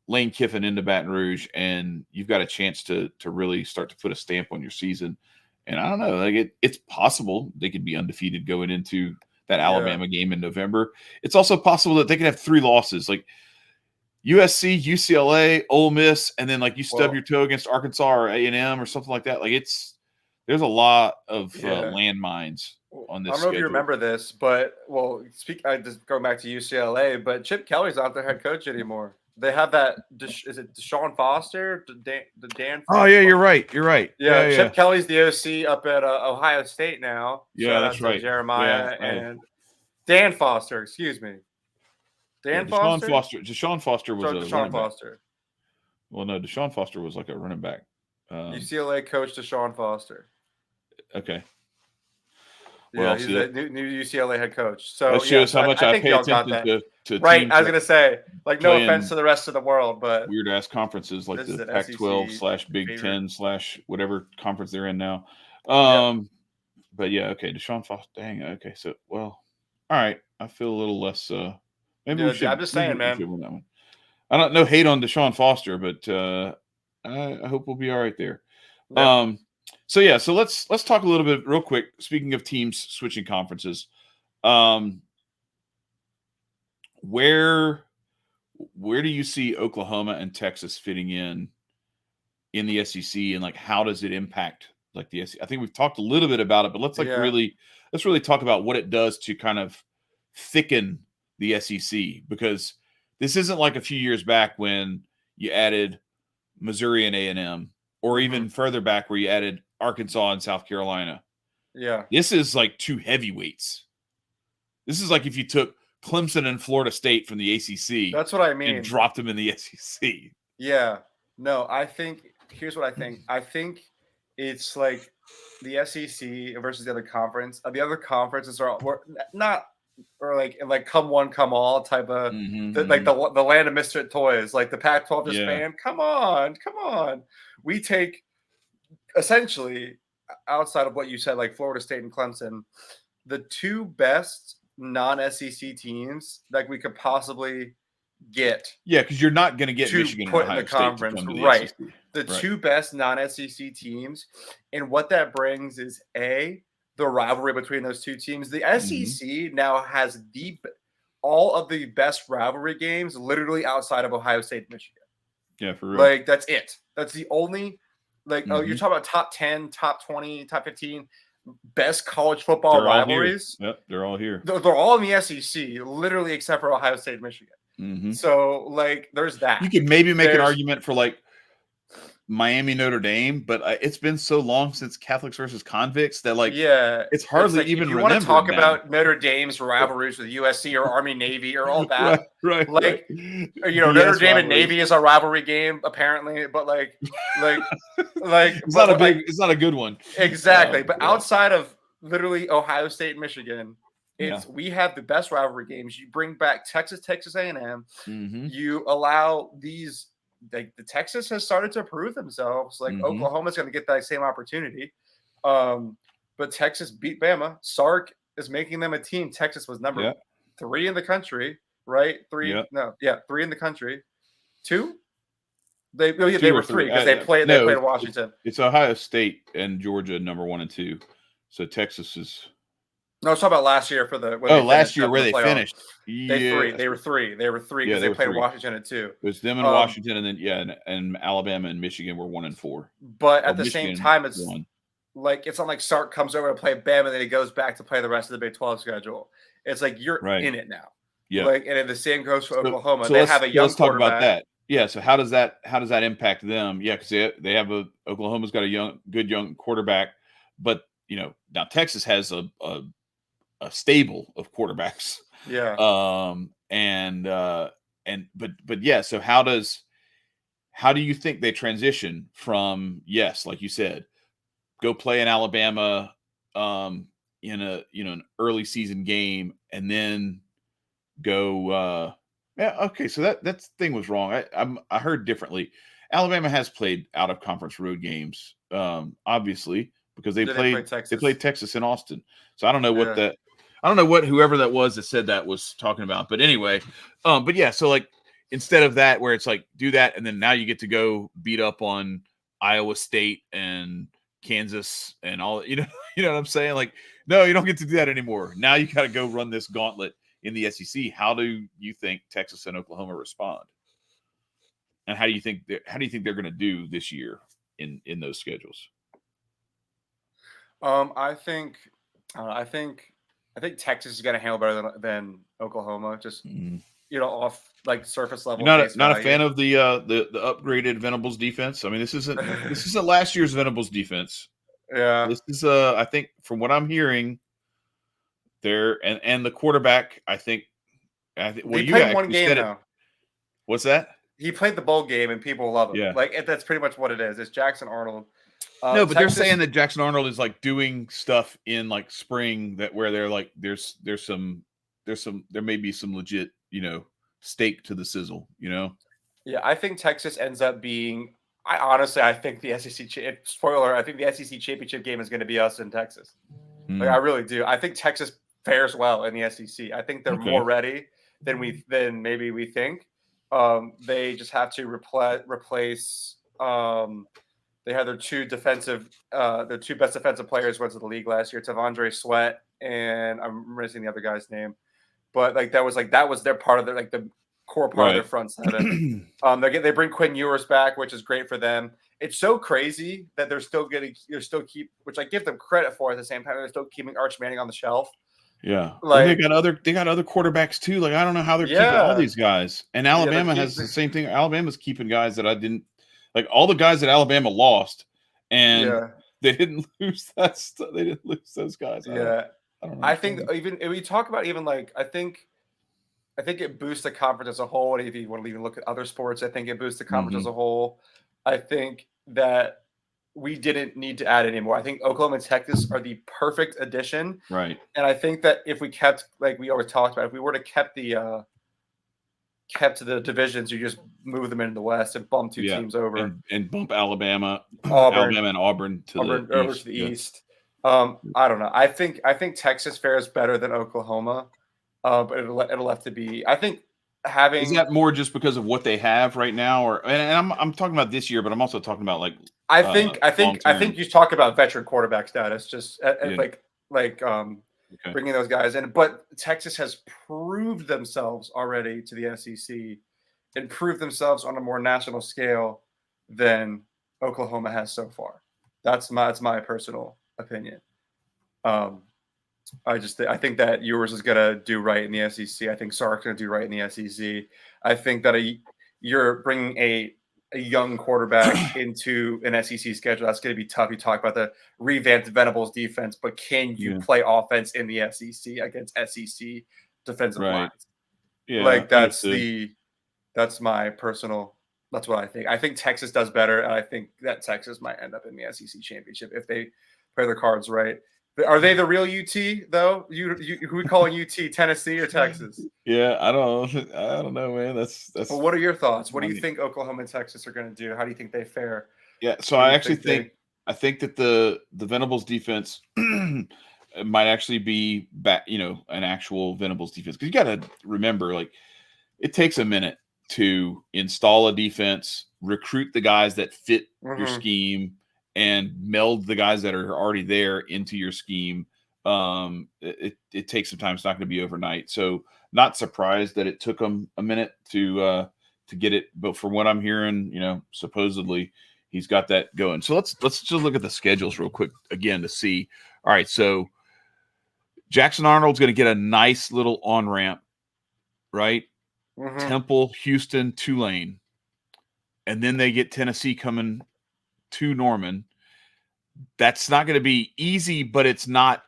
Lane Kiffin into Baton Rouge and you've got a chance to really start to put a stamp on your season. And I don't know, like it's possible they could be undefeated going into that Alabama game in November. It's also possible that they could have 3 losses, like USC, UCLA, Ole Miss, and then like you stub your toe against Arkansas or A&M or something like that. Like there's a lot of landmines on this. I don't know if you remember this, but I just going back to UCLA, but Chip Kelly's not their head coach anymore. They have that. Is it Deshaun Foster? Dan? Oh yeah, you're right. You're right. Yeah, Chip Kelly's the OC up at Ohio State now. Yeah, that's right. Jeremiah and Dan Foster. Excuse me. Deshaun Foster was Deshaun Foster. Well, no, Deshaun Foster was like a running back. UCLA coach Deshaun Foster. Okay. Yeah, he's the new UCLA head coach. So that shows how much I I think pay y'all got attention that. to Right. teams I was gonna say, like, no offense playing to the rest of the world, but weird ass conferences like this is the an Pac-12 SEC / Big favorite. Ten / whatever conference they're in now. Yep. But yeah, okay, Deshaun Foster. Dang, okay, so all right. I feel a little less. Maybe we should. I'm just Maybe saying, we man. should win that one. I don't no hate on Deshaun Foster, but I hope we'll be all right there. Yep. So yeah, so let's talk a little bit real quick. Speaking of teams switching conferences, where do you see Oklahoma and Texas fitting in the SEC, and like how does it impact like the SEC? I think we've talked a little bit about it, but let's really talk about what it does to kind of thicken the SEC, because this isn't like a few years back when you added Missouri and A&M, or even further back where you added Arkansas and South Carolina. Yeah. This is like two heavyweights. This is like if you took Clemson and Florida State from the ACC. That's what I mean. And dropped them in the SEC. Yeah. No, here's what I think. I think it's like the SEC versus the other conference. The other conferences are like come one, come all type of like the land of misfit toys. Like the Pac-12 just banned. Come on. We take essentially, outside of what you said, like Florida State and Clemson, the two best non-SEC teams like we could possibly get. Yeah, because you're not going to get Michigan put and Ohio in the State conference, to come to the right? SEC. The two best non-SEC teams, and what that brings is the rivalry between those two teams. The SEC now has all of the best rivalry games, literally outside of Ohio State and Michigan. Yeah, for real. Like that's it. That's the only. Like you're talking about top 10, top 20, top 15 best college football rivalries. Yep, they're all here. They're all in the SEC, literally except for Ohio State and Michigan. So, like, there's that. You could maybe make an argument for like Miami, Notre Dame, but it's been so long since Catholics versus convicts that it's hardly like, even. If you want to talk about Notre Dame's rivalries with USC or Army Navy or all that, right? Notre Dame and Navy is a rivalry game apparently, but it's not a good one. Exactly, but outside of literally Ohio State and Michigan. We have the best rivalry games. You bring back Texas A&M. You allow these. Like the Texas has started to prove themselves. Like Oklahoma's going to get that same opportunity. But Texas beat Bama. Sark is making them a team. Texas was number 3 in the country, right? 3 in the country. 2. They were 3 because they played Washington. It's Ohio State and Georgia number 1 and 2. So Texas is. No, I was talking about last year for the. Last year where they finished. They were three because they played Washington at 2. It was them and Washington, and then and Alabama and Michigan were 1 and 4. But at the same time, it's like it's not like Sark comes over to play Bama and then he goes back to play the rest of the Big 12 schedule. It's like you're in it now. Yeah. Like, and then the same goes for Oklahoma. They have a young let's talk about that. Yeah. So how does that impact them? Yeah, because they have Oklahoma's got a good young quarterback, but now Texas has a stable of quarterbacks. Yeah. But yeah, so how do you think they transition from, like you said, go play in Alabama in an early season game and then go so that thing was wrong. I heard differently. Alabama has played out of conference road games, obviously, because they played Texas in Austin. So I don't know what whoever that was that said that was talking about. But anyway, but yeah, so like instead of that, where it's like do that, and then now you get to go beat up on Iowa State and Kansas and all, you know what I'm saying? Like, no, you don't get to do that anymore. Now you got to go run this gauntlet in the SEC. How do you think Texas and Oklahoma respond? And how do you think they're going to do this year in those schedules? I think Texas is going to handle better than Oklahoma. Just off like surface level. You're not a fan of the upgraded Venables defense. I mean, this isn't last year's Venables defense. Yeah, this is I think from what I'm hearing, there and the quarterback. I think. Well, he played one game now. What's that? He played the bowl game and people love him. Yeah. Like that's pretty much what it is. It's Jackson Arnold. No, but they're Texas, saying that Jackson Arnold is like doing stuff in like spring that where they're like there may be some legit, stake to the sizzle, yeah, I think Texas ends up being. I honestly, I think the SEC. Spoiler: I think the SEC championship game is going to be us in Texas. Like I Mm, really do. I think Texas fares well in the SEC. I think they're okay. more ready than maybe we think. They just have to replace. They had their two best defensive players went to the league last year, Tavondre Sweat, and I'm missing the other guy's name. But that was their part of their the core part of their Right. front seven. They bring Quinn Ewers back, which is great for them. It's so crazy that which I give them credit for at the same time. They're still keeping Arch Manning on the shelf. Yeah. Well, they Like, got other quarterbacks too. Like I don't know how they're keeping all yeah, these guys. And yeah, they're Alabama has keeping, the same thing. Alabama's keeping guys that I didn't like all the guys that Alabama lost and yeah, they didn't lose that stuff. They didn't lose those guys. yeah. I don't I think understand. even if we talk about even I think it boosts the conference as a whole. And if you want to even look at other sports, I think it boosts the conference as Mhm. a whole. I think that we didn't need to add anymore. I think Oklahoma and Texas are the perfect addition. Right. And I think that if we kept, like we always talked about, if we were to kept the divisions, you just move them into the West and bump two Yeah. teams over. And bump Alabama, Auburn, Alabama and Auburn to the over to east. the Yeah. East. I don't know. I think Texas fares better than Oklahoma, but it'll have to be. I think Is having. that more just because of what they have right now, or and I'm talking about this year, but I'm also talking about like long I think term. you talk about veteran quarterback status, just Yeah. like Okay. bringing those guys in. But Texas has proved themselves already to the SEC and proved themselves on a more national scale than Oklahoma has so far. That's my personal opinion. Um, I think that Ewers is gonna do right in the SEC. I think Sark's gonna do right in the SEC. I think that you're bringing a young quarterback into an SEC schedule. That's going to be tough. You talk about the revamped Venables defense, but can you Yeah. play offense in the SEC against SEC defensive Right. lines? Yeah. Like Understood. that's my personal. That's what I think. I think Texas does better, and I think that Texas might end up in the SEC championship if they play their cards right. Are they the real UT though? Who we calling UT? Tennessee or Texas? Yeah. I don't know, man. Well, That's. what are your thoughts? What I do you mean, think Oklahoma and Texas are going to do? How do you think they fare? yeah. So What do I you actually think they? think that the Venables defense might actually be back. An actual Venables defense because you got to remember, like, it takes a minute to install a defense, recruit the guys that fit your Mm-hmm. scheme, and meld the guys that are already there into your scheme. It takes some time. It's not going to be overnight. So not surprised that it took them a minute to get it. But from what I'm hearing, supposedly he's got that going. So let's just look at the schedules real quick again to see. All right, so Jackson Arnold's going to get a nice little on ramp, right? Mm-hmm. Temple, Houston, Tulane, and then they get Tennessee coming to Norman. That's not going to be easy, but it's not.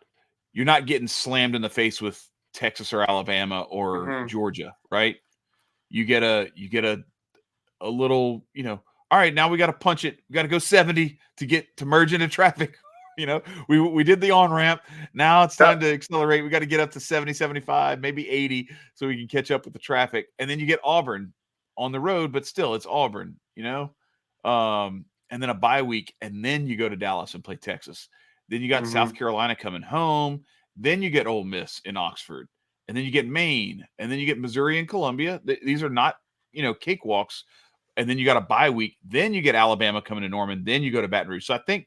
You're not getting slammed in the face with Texas or Alabama or Mm-hmm. Georgia, right? You get a little. All right, now we got to punch it. We got to go 70 to merge into traffic. We did the on ramp. Now it's time to accelerate. We got to get up to 70, 75, maybe 80 so we can catch up with the traffic. And then you get Auburn on the road, but still it's Auburn, and then a bye week. And then you go to Dallas and play Texas. Then you got Mm-hmm. South Carolina coming home. Then you get Ole Miss in Oxford. And then you get Maine. And then you get Missouri and Columbia. These are not, cakewalks. And then you got a bye week. Then you get Alabama coming to Norman. Then you go to Baton Rouge. So I think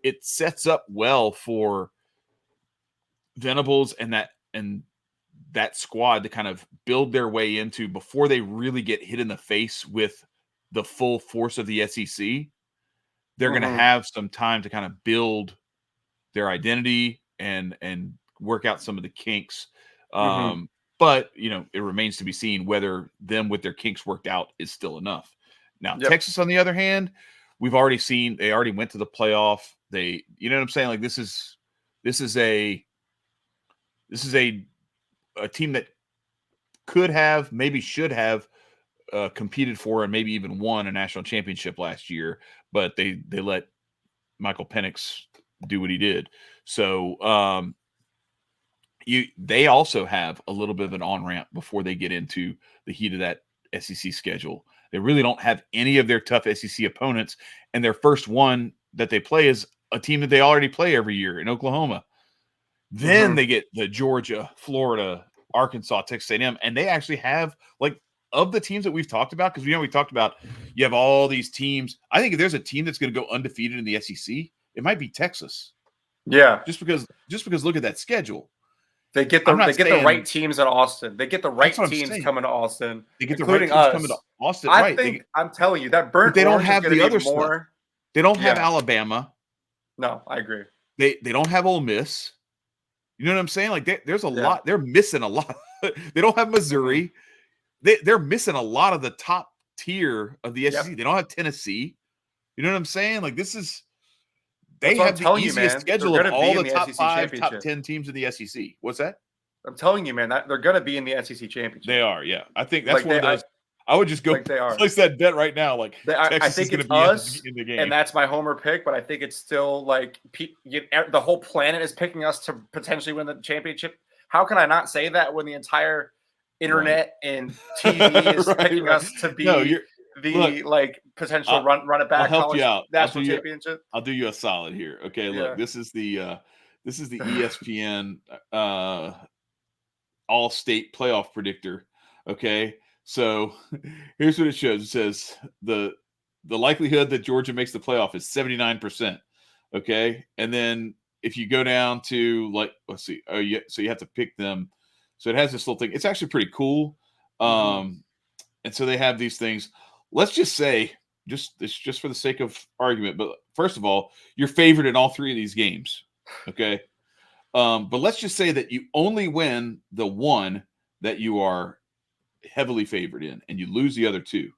it sets up well for Venables and that squad to kind of build their way into before they really get hit in the face with the full force of the SEC. They're going to Mm-hmm. have some time to kind of build their identity and work out some of the kinks. Mm-hmm. But it remains to be seen whether them with their kinks worked out is still enough. Now, Yep. Texas, on the other hand, we've already seen they already went to the playoff. They, you know what I'm saying? Like this is a team that could have, maybe should have competed for and maybe even won a national championship last year, but they let Michael Penix do what he did. So they also have a little bit of an on-ramp before they get into the heat of that SEC schedule. They really don't have any of their tough SEC opponents, and their first one that they play is a team that they already play every year in Oklahoma. Then they get the Georgia, Florida, Arkansas, Texas A&M, and they actually have, like, of the teams that we've talked about, because we talked about you have all these teams. I think if there's a team that's going to go undefeated in the SEC, it might be Texas. Yeah, just because look at that schedule. They get the right teams in Austin. They get the right teams coming to Austin. They get the right teams coming to Austin. I think I'm telling you that burnt. They don't have the other more. Stuff. They don't have Alabama. No, I agree. They don't have Ole Miss. You know what I'm saying? Like there's a lot. They're missing a lot. They don't have Missouri. They're missing a lot of the top tier of the SEC. They don't have Tennessee. You know what I'm saying? Like this is. They have the easiest schedule of all the top 5, top 10 teams in the SEC. What's that? I'm telling you, man, that they're going to be in the SEC championship. They are, yeah. I think that's one of those. I would just go place that bet right now. Like I think it's us, in the game. And that's my homer pick. But I think it's still like the whole planet is picking us to potentially win the championship. How can I not say that when the entire internet and TV is picking us to be potential run it back? I'll help you out. National championship. I'll do you a solid here. Okay, look, this is the ESPN all-state playoff predictor. Okay, so here's what it shows. It says the likelihood that Georgia makes the playoff is 79%. Okay, and then if you go down to let's see, so you have to pick them. So it has this little thing. It's actually pretty cool. And so they have these things. Let's just say, just for the sake of argument, but first of all, you're favored in all 3 of these games. Okay. But let's just say that you only win the one that you are heavily favored in, and you lose the other 2.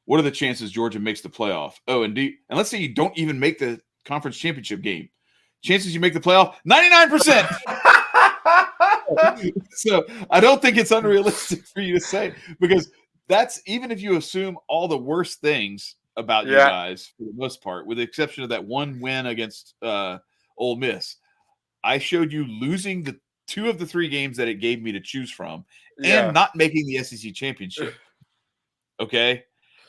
What are the chances Georgia makes the playoff? Oh, and let's say you don't even make the conference championship game. Chances you make the playoff, 99%. So I don't think it's unrealistic for you to say, because that's even if you assume all the worst things about you guys for the most part, with the exception of that one win against Ole Miss. I showed you losing the 2 of the 3 games that it gave me to choose from and not making the SEC championship. Okay.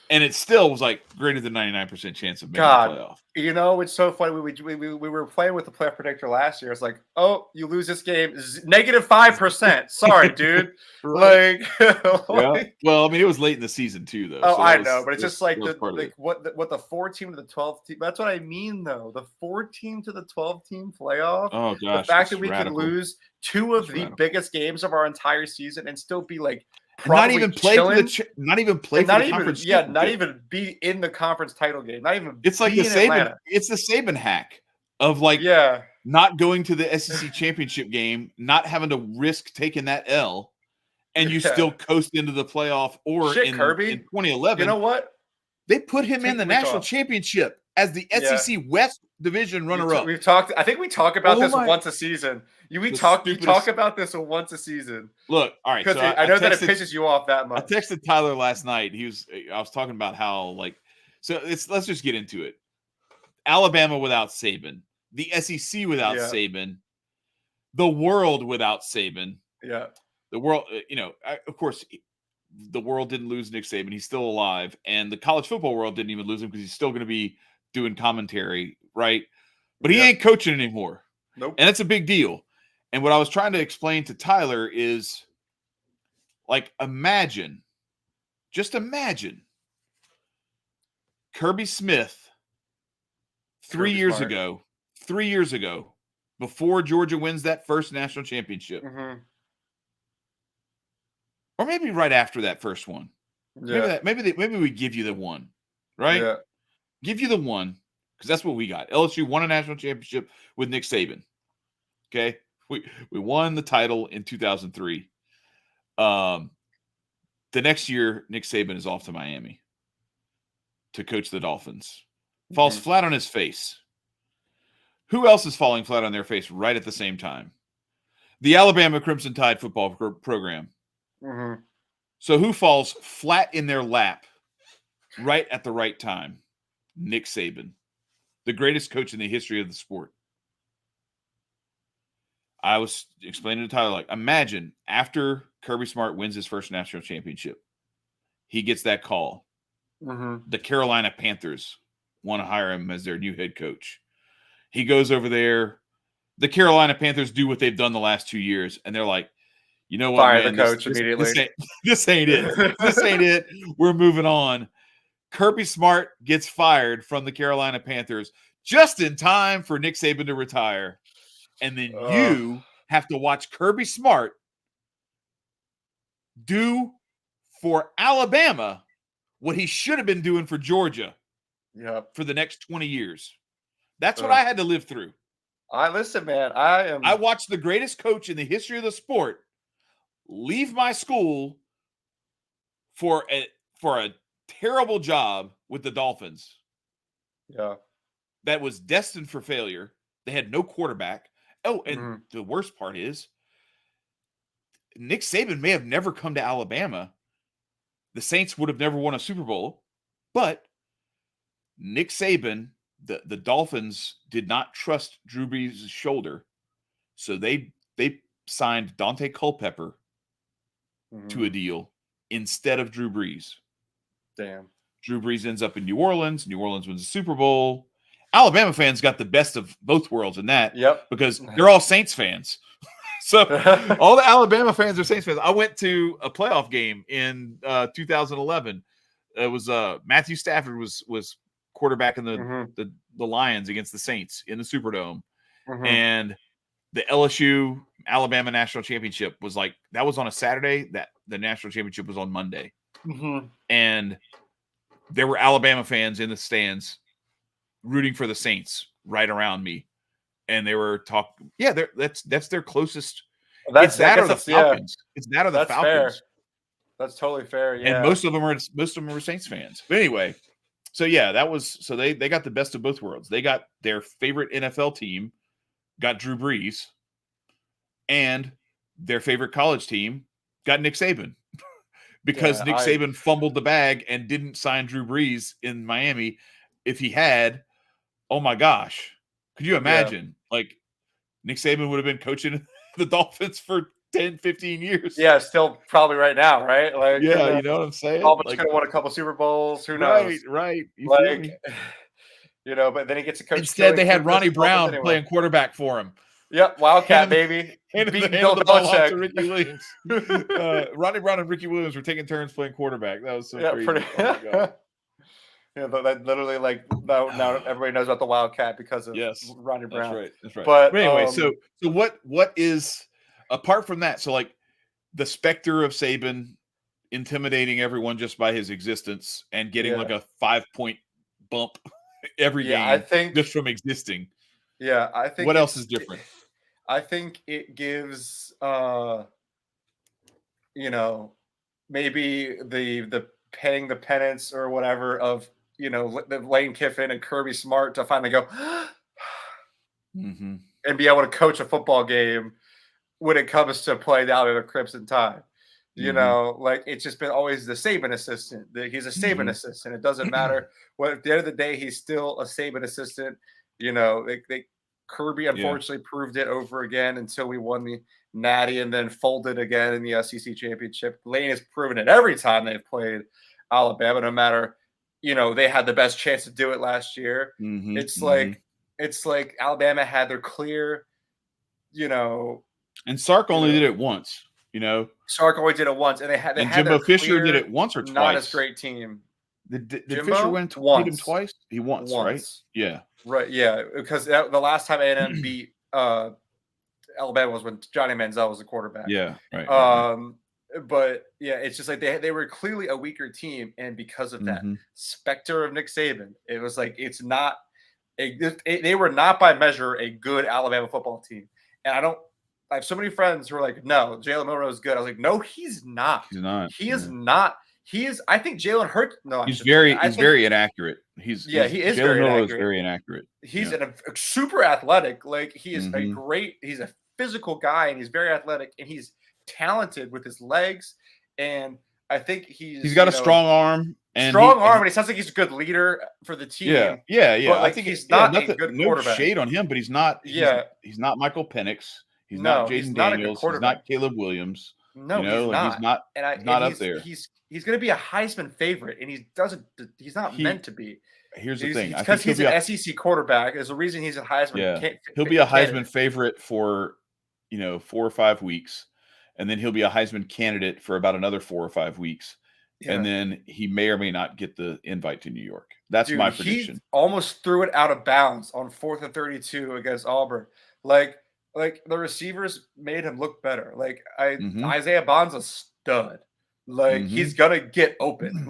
And it still was like greater than 99% chance of making the playoff. You know, it's so funny. We were playing with the playoff predictor last year. It's like, oh, you lose this game, -5%. Sorry, dude. Like, well, I mean, it was late in the season too, though. Oh, so I know, but it's just like what the 4 team to the 12 team. That's what I mean, though. The 4 team to the 12 team playoff. Oh gosh, the fact that we could lose 2 of the biggest games of our entire season and still be like. Not even play for the conference. Not even be in the conference title game. Not even. It's like the Saban. Atlanta. It's the Saban hack of not going to the SEC championship game, not having to risk taking that L, and you still coast into the playoff. Or in 2011, you know what? They put him in the national championship as the SEC West Division runner-up. We've talked. I think we talk about this once a season. You talk about this once a season. Look, all right. Because I know that it pisses you off that much. I texted Tyler last night. I was talking about how let's just get into it. Alabama without Saban, the SEC without Saban, the world without Saban. Yeah. The world, of course, the world didn't lose Nick Saban. He's still alive. And the college football world didn't even lose him because he's still going to be doing commentary, right? But he ain't coaching anymore. Nope. And that's a big deal. And what I was trying to explain to Tyler is, just imagine Kirby Smith 3 years ago, before Georgia wins that first national championship. Mm-hmm. Or maybe right after that first one. Yeah. Maybe we give you the one, right? Yeah. Give you the one, because that's what we got. LSU won a national championship with Nick Saban. Okay? We won the title in 2003. The next year, Nick Saban is off to Miami to coach the Dolphins. Falls flat on his face. Who else is falling flat on their face right at the same time? The Alabama Crimson Tide football program. Mm-hmm. So who falls flat in their lap right at the right time? Nick Saban. the greatest coach in the history of the sport. I was explaining to Tyler, like, imagine after Kirby Smart wins his first national championship, he gets that call. The Carolina Panthers want to hire him as their new head coach. He goes over there. The Carolina Panthers do what they've done the last 2 years, and they're like, you know what, fire man? the coach immediately. This ain't it. This ain't it. We're moving on. Kirby Smart gets fired from the Carolina Panthers just in time for Nick Saban to retire. And then you have to watch Kirby Smart do for Alabama what he should have been doing for Georgia for the next 20 years. That's what I had to live through. Listen, man. I watched the greatest coach in the history of the sport leave my school for a terrible job with the Dolphins. Yeah. That was destined for failure. They had no quarterback. Oh, and the worst part is Nick Saban may have never come to Alabama. The Saints would have never won a Super Bowl, but Nick Saban, the Dolphins did not trust Drew Brees' shoulder. So they signed Dante Culpepper to a deal instead of Drew Brees. Damn. Drew Brees ends up in New Orleans. New Orleans wins the Super Bowl. Alabama fans got the best of both worlds in that. Because they're all Saints fans. So all the Alabama fans are Saints fans. I went to a playoff game in 2011. It was Matthew Stafford was quarterback in the Lions against the Saints in the Superdome. And the LSU Alabama national championship was like, that was on a Saturday. That the national championship was on Monday. And there were Alabama fans in the stands rooting for the Saints right around me. And they were talking. Yeah, that's their closest. It's that or the Falcons. It's that or the Falcons. Fair. That's totally fair. Yeah. And most of them were Saints fans. But anyway, so yeah, they got the best of both worlds. They got their favorite NFL team, got Drew Brees, and their favorite college team got Nick Saban. Because Nick Saban fumbled the bag and didn't sign Drew Brees in Miami. If he had, oh my gosh, could you imagine? Like, Nick Saban would have been coaching the Dolphins for 10, 15 years. Yeah, still probably right now, right? Like, you know what I'm saying? Dolphins could have won a couple Super Bowls. Who knows? Right. But then he gets a coach. Instead, they had Ronnie Brown playing quarterback for him. Yep, Wildcat, baby. Beating Bill Belichick. To Ricky Williams. Ronnie Brown and Ricky Williams were taking turns playing quarterback. That was so crazy. That literally, like, now everybody knows about the Wildcat because of Ronnie Brown. That's right. But anyway, so what is, apart from that, so like the specter of Saban intimidating everyone just by his existence and getting like a 5-point bump every game, I think, just from existing. Yeah, I think. What else is different? I think it gives, maybe the paying the penance or whatever of, the Lane Kiffin and Kirby Smart to finally go and be able to coach a football game when it comes to play down in the Crimson Tide. Like, it's just been always the Saban assistant. He's a Saban assistant. It doesn't matter what. At the end of the day, he's still a Saban assistant. Kirby unfortunately proved it over again until we won the Natty and then folded again in the SEC championship. Lane has proven it every time they've played Alabama, no matter, they had the best chance to do it last year. It's like Alabama had their clear, and Sark only did it once, Sark only did it once, and they had Jimbo Fisher did it once or twice. Not as great team. Did Fisher win beat him twice? He once, right? Yeah. Right, yeah, because the last time A&M beat Alabama was when Johnny Manziel was the quarterback. Yeah, right. But yeah, it's just like they were clearly a weaker team, and because of that specter of Nick Saban, it was like they were not by measure a good Alabama football team. And I have so many friends who are like, no, Jalen Milroe is good. I was like, no, he's not. He's not. He is not. I think Jalen Hurts. No, he's very inaccurate. He is Jalen Milroe is very inaccurate. He's a super athletic. Like, he is he's a physical guy, and he's very athletic, and he's talented with his legs. And I think he's got a strong arm, strong arm, and he sounds like he's a good leader for the team. Yeah. But I think he's not a good no quarterback. shade on him, but he's not. He's not Michael Penix. He's not Jaden Daniels. He's not Caleb Williams. No, he's not. He's not up there. He's going to be a Heisman favorite, and he's not meant to be. Here's the thing. Because he's an SEC quarterback. There's a reason he's a Heisman. Yeah. He'll be a Heisman favorite for 4 or 5 weeks, and then he'll be a Heisman candidate for about another 4 or 5 weeks. Yeah. And then he may or may not get the invite to New York. That's my prediction. He almost threw it out of bounds on 4th and 32 against Auburn. Like the receivers made him look better. Isaiah Bond's a stud. He's gonna get open.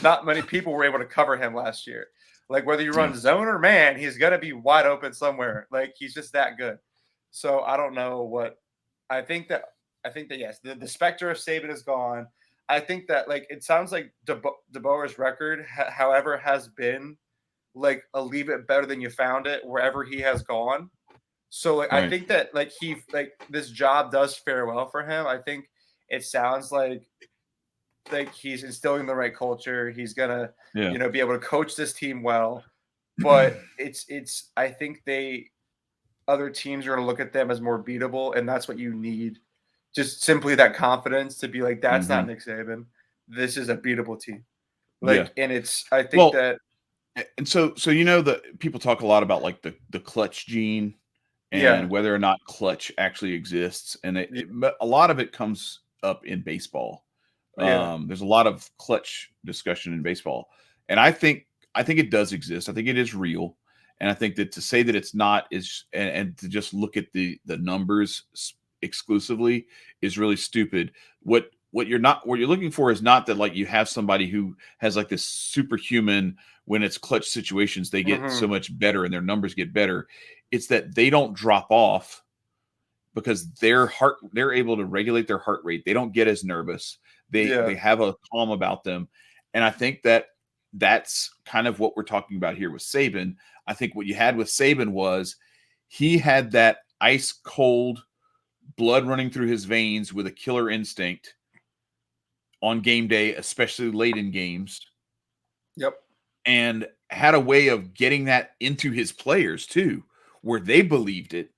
Not many people were able to cover him last year. Whether you run zone or man, he's gonna be wide open somewhere. He's just that good. So I don't know what I think that yes, the specter of Saban is gone. I think that it sounds like DeBoer's record, however, has been a leave it better than you found it wherever he has gone. So right. I think that this job does fare well for him. I think it sounds like he's instilling the right culture. He's gonna be able to coach this team well. But I think other teams are gonna look at them as more beatable, and that's what you need. Just simply that confidence to be that's not Nick Saban. This is a beatable team. And I think that. And so the people talk a lot about the clutch gene and whether or not clutch actually exists. And a lot of it comes up in baseball. There's a lot of clutch discussion in baseball. And I think it does exist. I think it is real. And I think that to say that it's not and to just look at the numbers exclusively is really stupid. What you're looking for is not that you have somebody who has this superhuman, when it's clutch situations, they get so much better and their numbers get better. It's that they don't drop off because they're able to regulate their heart rate. They don't get as nervous. They have a calm about them. And I think that that's kind of what we're talking about here with Saban. I think what you had with Saban was he had that ice cold blood running through his veins with a killer instinct on game day, especially late in games. Yep. And had a way of getting that into his players too, where they believed it.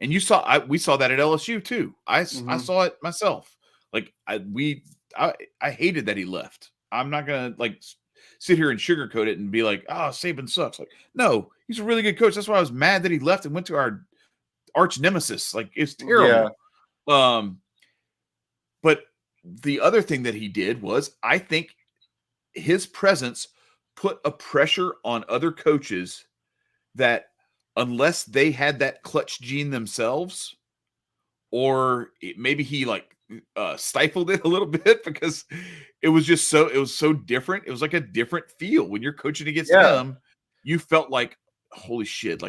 And we saw that at LSU too. I saw it myself. I hated that he left. I'm not going to sit here and sugarcoat it and be like, oh, Saban sucks. No, he's a really good coach. That's why I was mad that he left and went to our arch nemesis. It's terrible. Yeah. But the other thing that he did was, I think his presence put a pressure on other coaches that unless they had that clutch gene themselves, or maybe he stifled it a little bit because it was so different. It was a different feel when you're coaching against him. You felt holy shit,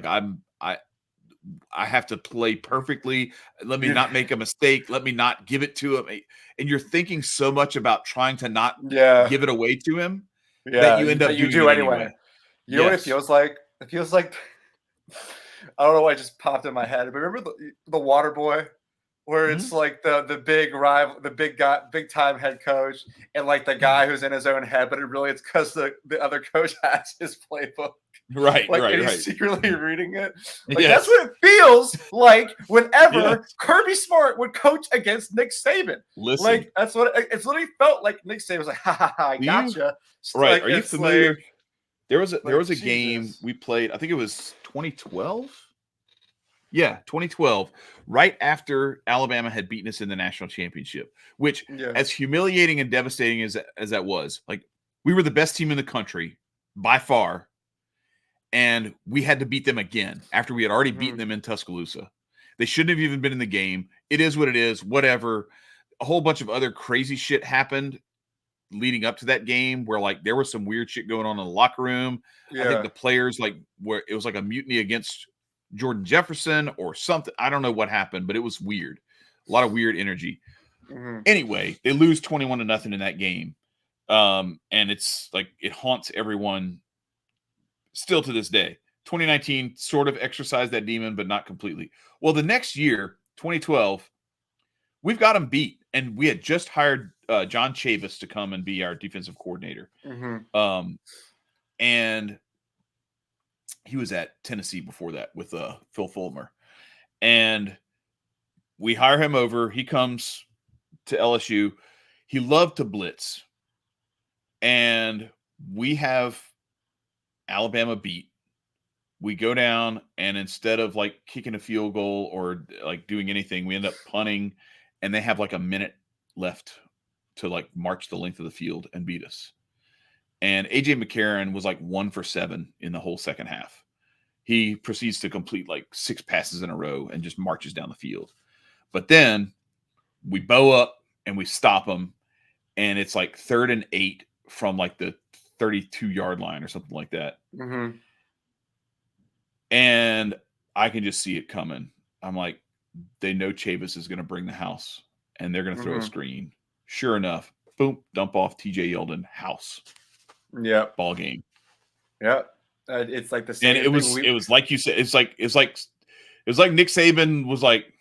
I have to play perfectly. Let me not make a mistake. Let me not give it to him. And you're thinking so much about trying to not give it away to him that you end up doing it anyway. You know what it feels like? It feels like, I don't know why it just popped in my head. But remember the Water Boy, where it's the big rival, the big guy, big time head coach, and the guy who's in his own head, but it's because the other coach has his playbook. Right. He's secretly reading it. That's what it feels like whenever Kirby Smart would coach against Nick Saban. Listen, that's what it's literally felt like. Nick Saban was like, "Ha, I gotcha." Right? Are you familiar? There was a game we played. I think it was 2012. Yeah, 2012. Right after Alabama had beaten us in the national championship, which, as humiliating and devastating as that was, we were the best team in the country by far. And we had to beat them again after we had already beaten them in Tuscaloosa. They shouldn't have even been in the game. It is what it is, whatever. A whole bunch of other crazy shit happened leading up to that game where there was some weird shit going on in the locker room. I think the players where it was a mutiny against Jordan Jefferson or something. I don't know what happened, but it was weird. A lot of weird energy. Anyway, they lose 21-0 in that game. And it's it haunts everyone still to this day. 2019 sort of exercised that demon, but not completely. Well, the next year, 2012, we've got them beat. and we had just hired John Chavis to come and be our defensive coordinator. And he was at Tennessee before that with Phil Fulmer. And we hire him over. He comes to LSU. He loved to blitz. And we have Alabama beat. We go down, and instead of like kicking a field goal or like doing anything, we end up punting, and they have like a minute left to like march the length of the field and beat us. And AJ McCarron was like 1 for 7 in the whole second half. He proceeds to complete like 6 passes in a row and just marches down the field. But then we bow up and we stop him, and it's like 3rd and 8 from like the 32-yard line or something like that. And I can just see it coming. I'm like, they know Chavis is going to bring the house, and they're going to throw a screen. Sure enough, boom, dump off TJ Yeldon, house. Yeah. Ball game. Yeah. It's like the same. And it was like you said, it's like Nick Saban was like,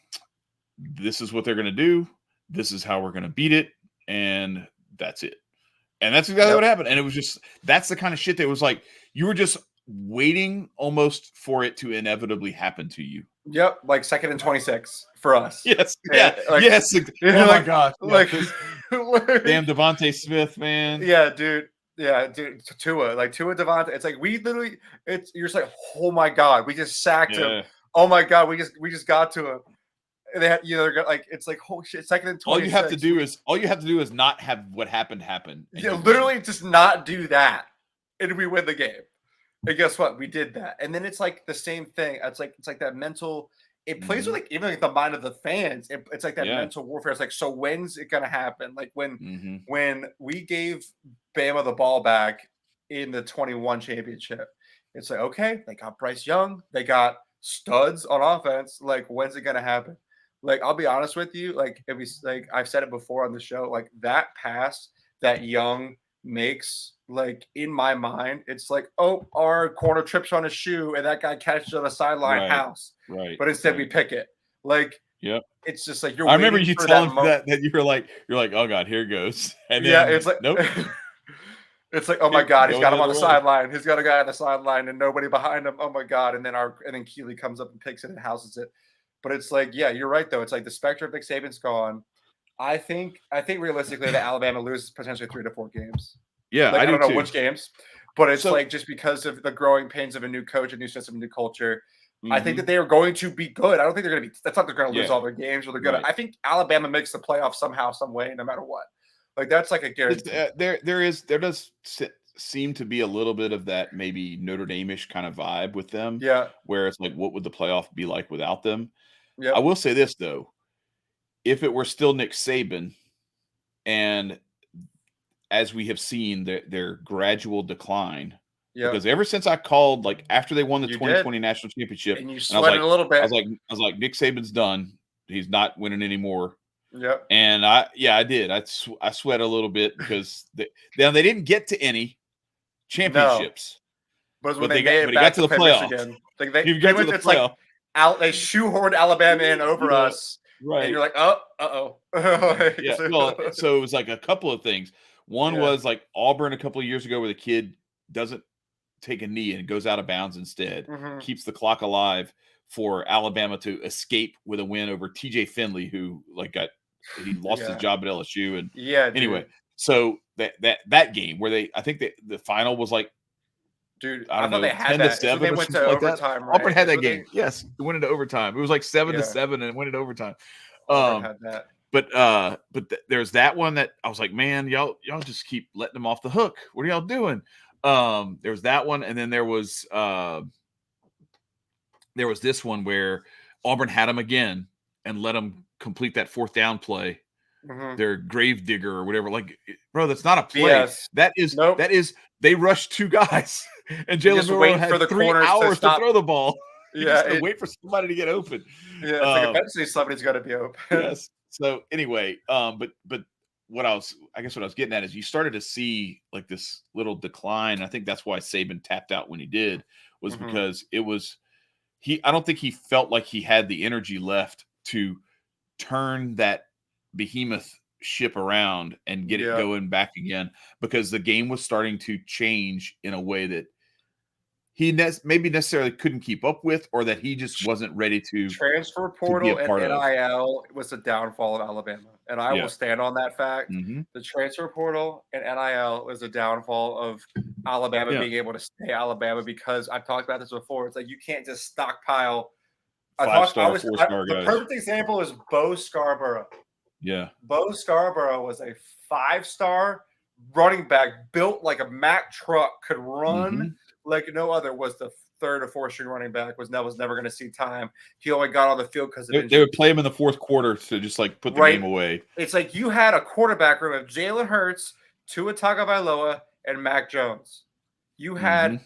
this is what they're going to do. This is how we're going to beat it. And that's it. And that's exactly what happened. And it was just, that's the kind of shit that was like, you were just waiting almost for it to inevitably happen to you. Yep. Like 2nd and 26 for us. Yes. Yeah. Like, yes. Oh my God. Yeah, like, damn Devontae Smith, man. Yeah, dude. Yeah, dude. Tua Devontae. It's like we literally. You're just like, oh my God, we just sacked him. Oh my God, we just got to him. And they had, they're like, it's like, holy shit, 2nd and 26. All you have to do is not have what happened happen. Yeah, literally just not do that, and we win the game. And guess what? We did that. And then it's like the same thing. It's like that mental. It plays with like even like the mind of the fans. It's like that mental warfare. It's like, so when's it gonna happen? Like when we gave Bama the ball back in the 21 championship, it's like, okay, they got Bryce Young, they got studs on offense. Like, when's it gonna happen? Like, I'll be honest with you. Like, if we like, I've said it before on the show. Like that pass that Young makes, like in my mind, it's like, oh, our corner trips on his shoe and that guy catches on a sideline house. Right. But instead we pick it. Like, it's just like I remember you telling that you were like, oh God, here it goes. And then, it's like nope. It's like, oh my God, he's got him on the sideline. He's got a guy on the sideline and nobody behind him. Oh my God. And then Keeley comes up and picks it and houses it. But it's like, yeah, you're right though. It's like the specter of Nick Saban's gone. I think realistically that Alabama loses potentially 3 to 4 games. Yeah, like, I don't know too. which games, but it's like just because of the growing pains of a new coach, a new system, a new culture. I think that they are going to be good. I don't think they're going to be. That's not they're going to lose all their games, or they're going to. I think Alabama makes the playoffs somehow, some way, no matter what. Like that's like a guarantee. There does seem to be a little bit of that maybe Notre Dame-ish kind of vibe with them. Yeah, where it's like, what would the playoff be like without them? Yeah, I will say this though. If it were still Nick Saban, and as we have seen their gradual decline, because ever since I called, like after they won the 2020 national championship, and you sweated a little bit. I was like, Nick Saban's done. He's not winning anymore. Yep. And I did. I sweat a little bit because they didn't get to any championships. No. But when they got to the playoff. They got to the playoff. They shoehorned Alabama in over us. Right. And you're like, uh-oh. Yeah. Well, so it was like a couple of things. One was like Auburn a couple of years ago where the kid doesn't take a knee and goes out of bounds instead, keeps the clock alive for Alabama to escape with a win over TJ Finley, who he lost his job at LSU. And anyway, so that game where I think the final was like, dude, I don't know, they had 10 that. to 7 they or went something to like overtime, that. right? Auburn had that game. Yes, it went into overtime. It was like 7 to 7 and it went into overtime. Auburn had that. But there's that one that I was like, man, y'all just keep letting them off the hook. What are y'all doing? There was that one, and then there was this one where Auburn had them again and let them complete that 4th down play. Their grave digger or whatever. Like, bro, that's not a play. BS. That is they rushed 2 guys, and Jalen Milroe had for the 3 hours to throw the ball. Yeah, wait for somebody to get open. Yeah, it's like eventually somebody's got to be open. Yes. So anyway, but what I was getting at is you started to see like this little decline. I think that's why Saban tapped out when he did, was because I don't think he felt like he had the energy left to turn that behemoth ship around and get it going back again, because the game was starting to change in a way that he maybe necessarily couldn't keep up with, or that he just wasn't ready to transfer be a portal and part of. NIL was the downfall of Alabama, and I will stand on that fact. The transfer portal and NIL was the downfall of Alabama being able to stay Alabama, because I've talked about this before. It's like you can't just stockpile 5-star, 4-star the guys. perfect example is Bo Scarborough. Yeah. Bo Scarborough was a 5-star running back, built like a Mack truck, could run like no other, was the 3rd or 4th string running back, was never going to see time. He only got on the field because of injuries. They would play him in the 4th quarter to just like put the game away. It's like you had a quarterback room of Jalen Hurts, Tua Tagovailoa, and Mac Jones. You had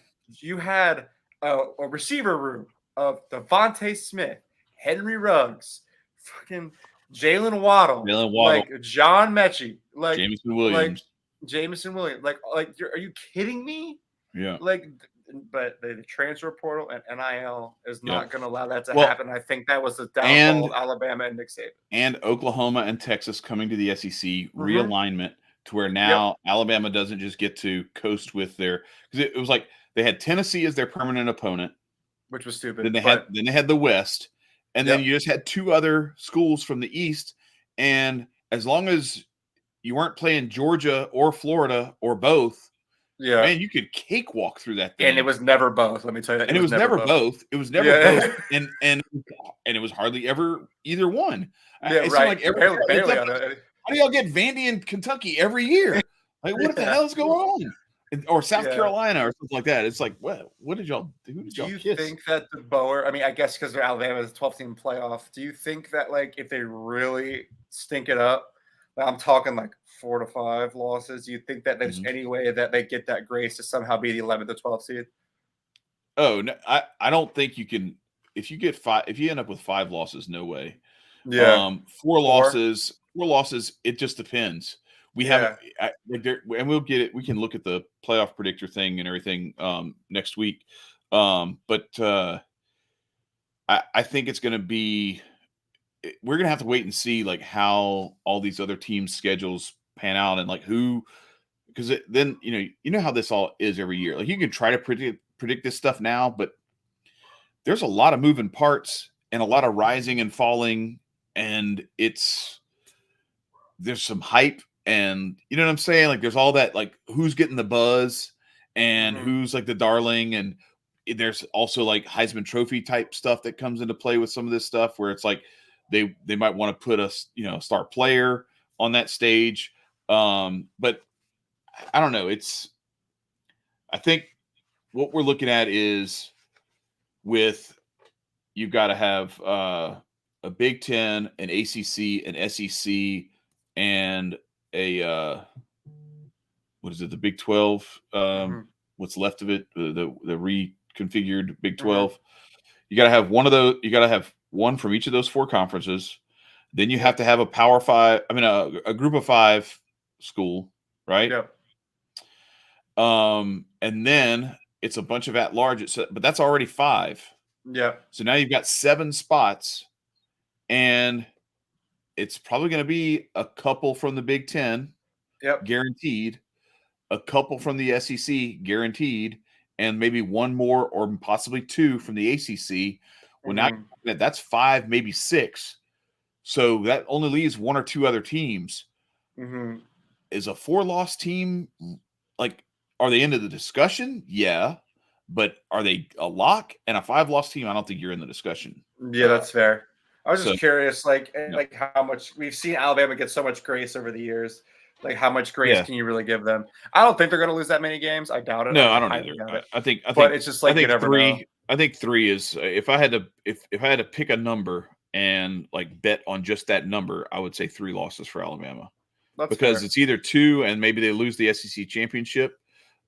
a receiver room of Devontae Smith, Henry Ruggs, fucking Jalen Waddle, like John Mechie, like Jameson Williams. Like, are you kidding me? Yeah. Like, but the transfer portal and NIL is not going to allow that to happen. I think that was the downfall of Alabama and Nick Saban. And Oklahoma and Texas coming to the SEC, realignment, to where now Alabama doesn't just get to coast with their, because it was like they had Tennessee as their permanent opponent, which was stupid. Then they had the West, and then you just had 2 other schools from the East, and as long as you weren't playing Georgia or Florida or both, man, you could cakewalk through that thing. And it was never both. Let me tell you that. And it was never both. It was never both. And it was hardly ever either one. Yeah, right. Like barely how do y'all get Vandy and Kentucky every year? Like, what the hell is going on? Or South Carolina or something like that. It's like, what did y'all do? Who did y'all kiss? Do you think that the Bower, I mean, I guess because Alabama's 12-team playoff, do you think that, like, if they really stink it up, I'm talking like 4 to 5 losses, do you think that there's any way that they get that grace to somehow be the 11th or 12th seed? Oh, no, I don't think you can. If you get 5, if you end up with 5 losses, no way. Yeah. 4 losses. It just depends. We have, and we'll get it. We can look at the playoff predictor thing and everything next week. But I think it's going to be. We're going to have to wait and see like how all these other teams' schedules pan out, and like who, because then you know how this all is every year. Like you can try to predict this stuff now, but there's a lot of moving parts and a lot of rising and falling, and there's some hype. And you know what I'm saying? Like there's all that, like who's getting the buzz and who's like the darling. And there's also like Heisman Trophy type stuff that comes into play with some of this stuff, where it's like they might want to put a star player on that stage. But I don't know. I think what we're looking at is you've got to have a Big Ten, an ACC, an SEC, and a what is it? The Big 12. What's left of it? The reconfigured Big 12. You got to have one of those. You got to have one from each of those 4 conferences. Then you have to have a Power 5. I mean, a Group of 5 school, right? Yep. And then it's a bunch of at-large. But that's already 5. Yeah. So now you've got 7 spots, and it's probably going to be a couple from the Big Ten, guaranteed, a couple from the SEC, guaranteed, and maybe one more or possibly 2 from the ACC. Well, now that's 5, maybe 6. So that only leaves 1 or 2 other teams. Is a 4-loss team, like, are they into the discussion? Yeah. But are they a lock? And a 5-loss team, I don't think you're in the discussion. Yeah, that's fair. I was just curious, like how much we've seen Alabama get so much grace over the years. Like, how much grace can you really give them? I don't think they're going to lose that many games. I doubt it. No, I don't either. I think, but it's just like you never 3. know. I think 3 is if I had to pick a number and like bet on just that number, I would say 3 losses for Alabama. That's because fair. It's either 2 and maybe they lose the SEC championship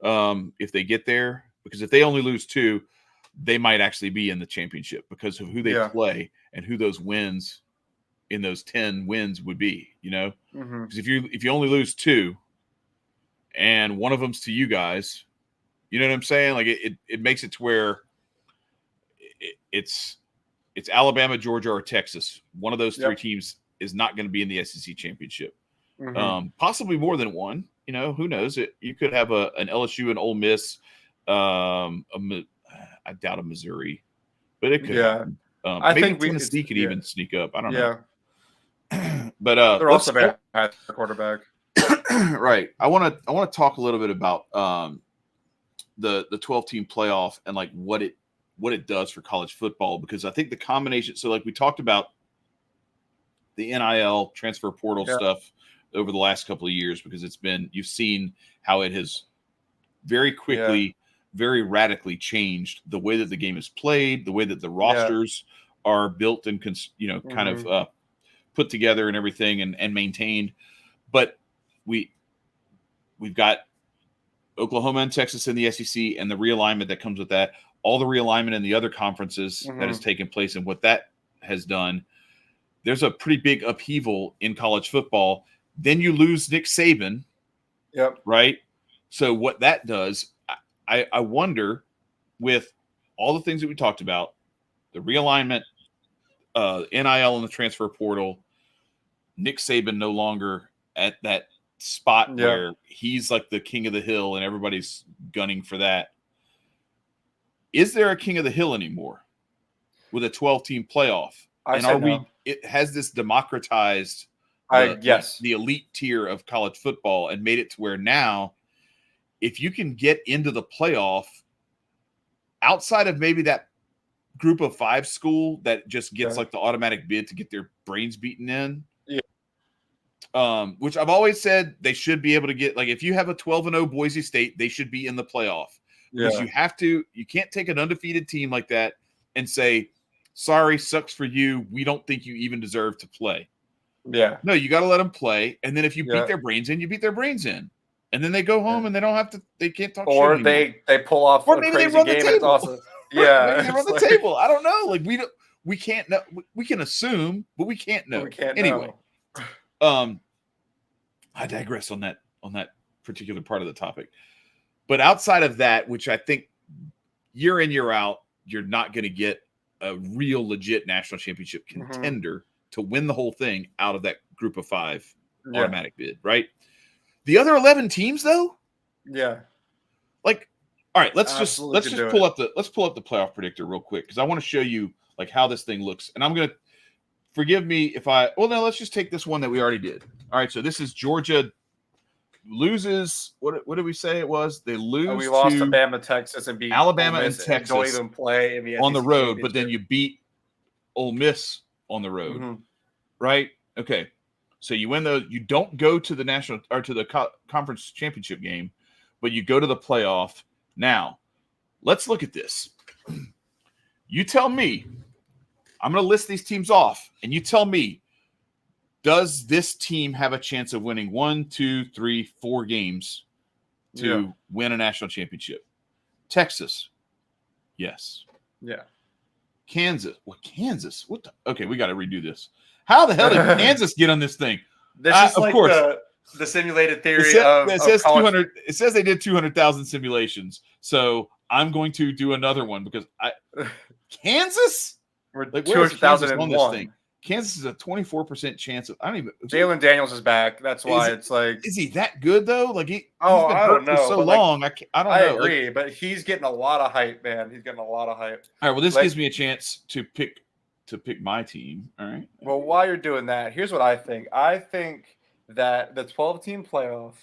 if they get there. Because if they only lose 2, they might actually be in the championship because of who they play and who those wins in those 10 wins would be, because if you only lose 2 and one of them's to you guys, you know what I'm saying? Like it makes it to where it's Alabama, Georgia, or Texas. One of those 3 teams is not going to be in the SEC championship. Mm-hmm. Possibly more than one. Who knows? You could have an LSU and Ole Miss. I doubt a Missouri, but it could happen. I Maybe think Tennessee could even sneak up. I don't know. But they're also very high quarterback. Right. I want to talk a little bit about the 12-team playoff and like what it does for college football, because I think the combination. So like we talked about the NIL transfer portal stuff over the last couple of years, because you've seen how it has very quickly, very radically changed the way that the game is played, the way that the rosters are built and kind of put together and everything and maintained. But we've got Oklahoma and Texas in the SEC and the realignment that comes with that, all the realignment in the other conferences that has taken place and what that has done. There's a pretty big upheaval in college football. Then you lose Nick Saban. Yep. Right. So what that does, I wonder, with all the things that we talked about, the realignment, NIL and the transfer portal, Nick Saban no longer at that spot where he's like the king of the hill and everybody's gunning for that. Is there a king of the hill anymore with a 12-team playoff? It has this democratized the elite tier of college football and made it to where now, if you can get into the playoff outside of maybe that group of 5 school that just gets like the automatic bid to get their brains beaten in, which I've always said they should be able to get. Like if you have a 12-0 Boise State, they should be in the playoff. Because you can't take an undefeated team like that and say, sorry, sucks for you. We don't think you even deserve to play. Yeah. No, you got to let them play. And then if you beat their brains in, you beat their brains in. And then they go home and they can't talk shit anymore. Or they pull off a crazy game and it's awesome. Yeah. Maybe they run the table. I don't know. Like we can't know. We can assume, but we can't know. Anyway. I digress on that particular part of the topic. But outside of that, which I think year in, year out, you're not going to get a real legit national championship contender to win the whole thing out of that group of 5 automatic bid, right? The other 11 teams, though, like, all right, let's just pull up the playoff predictor real quick, because I want to show you like how this thing looks, and I'm gonna forgive me if let's just take this one that we already did. All right, so this is Georgia loses. What did we say it was? They lose. We lost to Alabama, Texas, and beat Alabama and Texas. Don't even play in the on the road, but then you beat Ole Miss on the road, right? Okay. So you win those. You don't go to the national or to the conference championship game, but you go to the playoff. Now, let's look at this. You tell me. I'm going to list these teams off, and you tell me, does this team have a chance of winning 1, 2, 3, 4 games to win a national championship? Texas, yes. Yeah. Kansas. What Kansas? What the? Okay, we got to redo this. How the hell did Kansas get on this thing? This is like the simulated theory it says 200. It says they did 200,000 simulations. So I'm going to do another one because Kansas. We're like 200,000 on this thing. Kansas is a 24% chance of. I don't even. Jalen Daniels is back. That's why it's like. Is he that good though? Like he's been I don't know. For so long. I don't know. I agree, but he's getting a lot of hype, man. He's getting a lot of hype. All right. Well, this gives me a chance to pick my team. All right. Well, while you're doing that, here's what I think. I think that the 12-team playoff,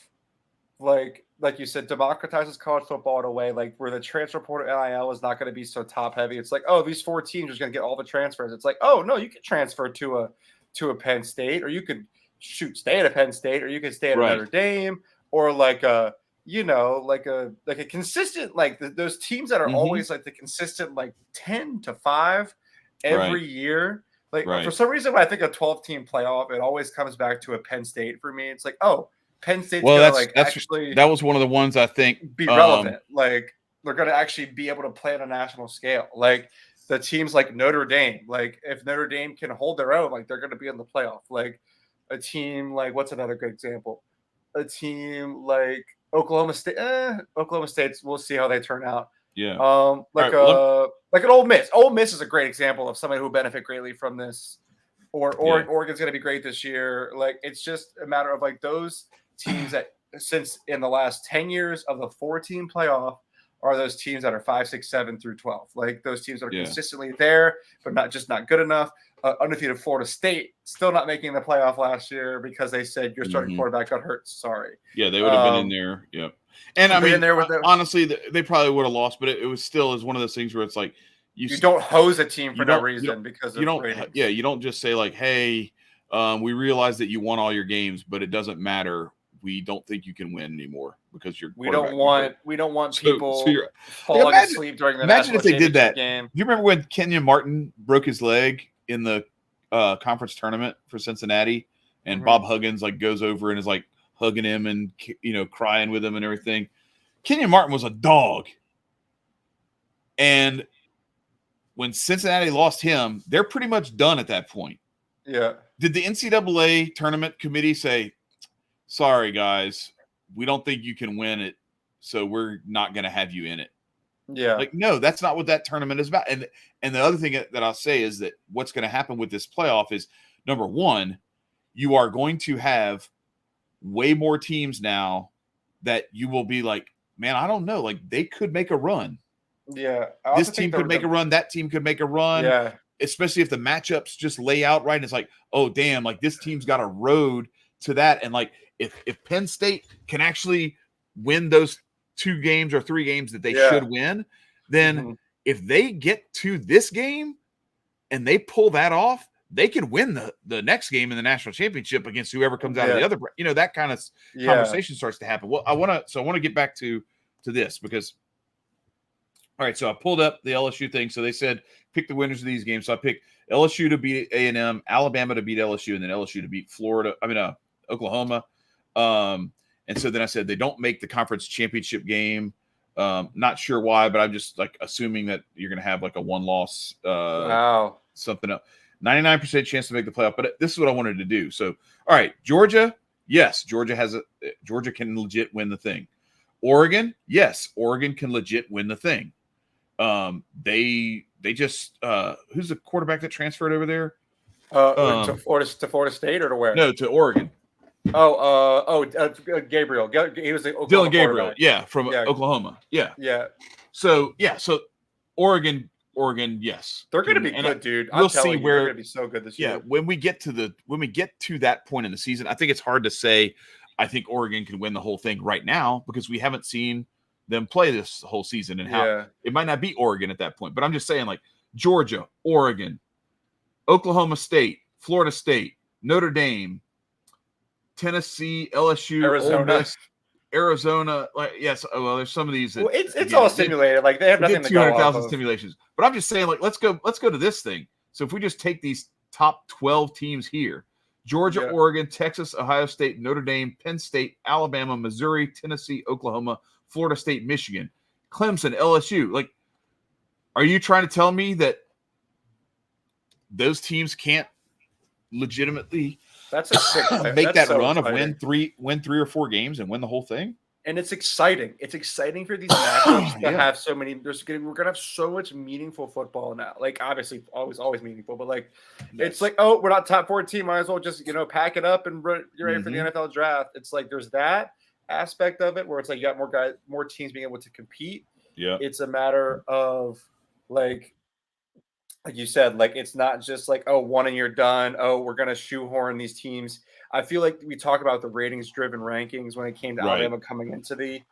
like you said, democratizes college football in a way like where the transfer portal NIL is not going to be so top heavy. It's like, oh, these 4 teams are going to get all the transfers. It's like, oh no, you can transfer to a Penn State, or you could stay at a Penn State, or you can stay at Notre Dame, or like a consistent those teams that are always like the consistent 10-5 every year. For some reason, when I think of 12-team playoff, it always comes back to a Penn State for me. It's like, oh, Penn State's actually that was one of the ones I think be relevant. Like they're going to actually be able to play on a national scale. Like the teams like Notre Dame, like if Notre Dame can hold their own, like they're going to be in the playoff. Like a team like what's another good example? A team like Oklahoma State. Oklahoma State's. We'll see how they turn out. Yeah. Like an Ole Miss. Ole Miss is a great example of somebody who will benefit greatly from this or Oregon's going to be great this year. Like, it's just a matter of like those teams that since in the last 10 years of the 4-team playoff are those teams that are 5, 6, 7 through 12. Like those teams that are consistently there, but not good enough. Undefeated Florida State still not making the playoff last year because they said your starting quarterback got hurt. Sorry. Yeah, they would have been in there. Yep. And I mean, honestly, they probably would have lost, but it was still is one of those things where it's like you don't hose a team for no reason because you don't. ratings. Yeah, you don't just say like, "Hey, we realize that you won all your games, but it doesn't matter. We don't think you can win anymore because we don't want people falling asleep during the imagine if they did that game. Do you remember when Kenyon Martin broke his leg in the conference tournament for Cincinnati, and Bob Huggins like goes over and is like hugging him and crying with him and everything? Kenyon Martin was a dog, and when Cincinnati lost him, they're pretty much done at that point. Yeah. Did the NCAA tournament committee say, sorry, guys, we don't think you can win it, so we're not going to have you in it? Yeah. Like, no, that's not what that tournament is about. And the other thing that I'll say is that what's going to happen with this playoff is, number one, you are going to have way more teams now that you will be like, man, I don't know. Like, they could make a run. Yeah. This team could make a run. That team could make a run. Yeah. Especially if the matchups just lay out right. And it's like, oh, damn, like this team's got a road to that. And like, if Penn State can actually win those 2 games or 3 games that they should win, then if they get to this game and they pull that off, they can win the next game in the national championship against whoever comes out of the other. That kind of conversation starts to happen. Well, I want to get back to this because, all right, so I pulled up the LSU thing. So they said pick the winners of these games. So I picked LSU to beat A&M, Alabama to beat LSU, and then LSU to beat Oklahoma. And so then I said they don't make the conference championship game. Not sure why, but I'm just like assuming that you're going to have like a 1-loss something up. 99% chance to make the playoff. But this is what I wanted to do. So, all right, Georgia, yes, Georgia can legit win the thing. Oregon, yes, Oregon can legit win the thing. They just who's the quarterback that transferred over there? To Florida State or to where? No, to Oregon. Gabriel. He was the Oklahoma Dylan Gabriel, from Oklahoma. Yeah. So Oregon, yes. They're going to be good, dude. We'll see where they're going to be so good this year. Yeah, when we get to that point in the season, I think it's hard to say I think Oregon can win the whole thing right now because we haven't seen them play this whole season and how it might not be Oregon at that point. But I'm just saying, like, Georgia, Oregon, Oklahoma State, Florida State, Notre Dame, Tennessee, LSU, Arizona. Like, yes, there's some of these. It's all simulated. Like, they have nothing to 200,000 simulations. But I'm just saying, like, let's go to this thing. So if we just take these top 12 teams here: Georgia, Oregon, Texas, Ohio State, Notre Dame, Penn State, Alabama, Missouri, Tennessee, Oklahoma, Florida State, Michigan, Clemson, LSU. Like, are you trying to tell me that those teams can't legitimately make that run of win three or 4 games and win the whole thing? And it's exciting. It's exciting for these matchups to have so many. We're gonna have so much meaningful football now. Like, obviously, always meaningful, but like, it's like, oh, we're not top 14. Might as well just pack it up and get ready for the NFL draft. It's like there's that aspect of it where it's like you got more teams being able to compete. Yeah, it's a matter of like you said, like it's not just like, oh, one and you're done. Oh, we're gonna shoehorn these teams. I feel like we talk about the ratings-driven rankings when it came to Alabama coming into the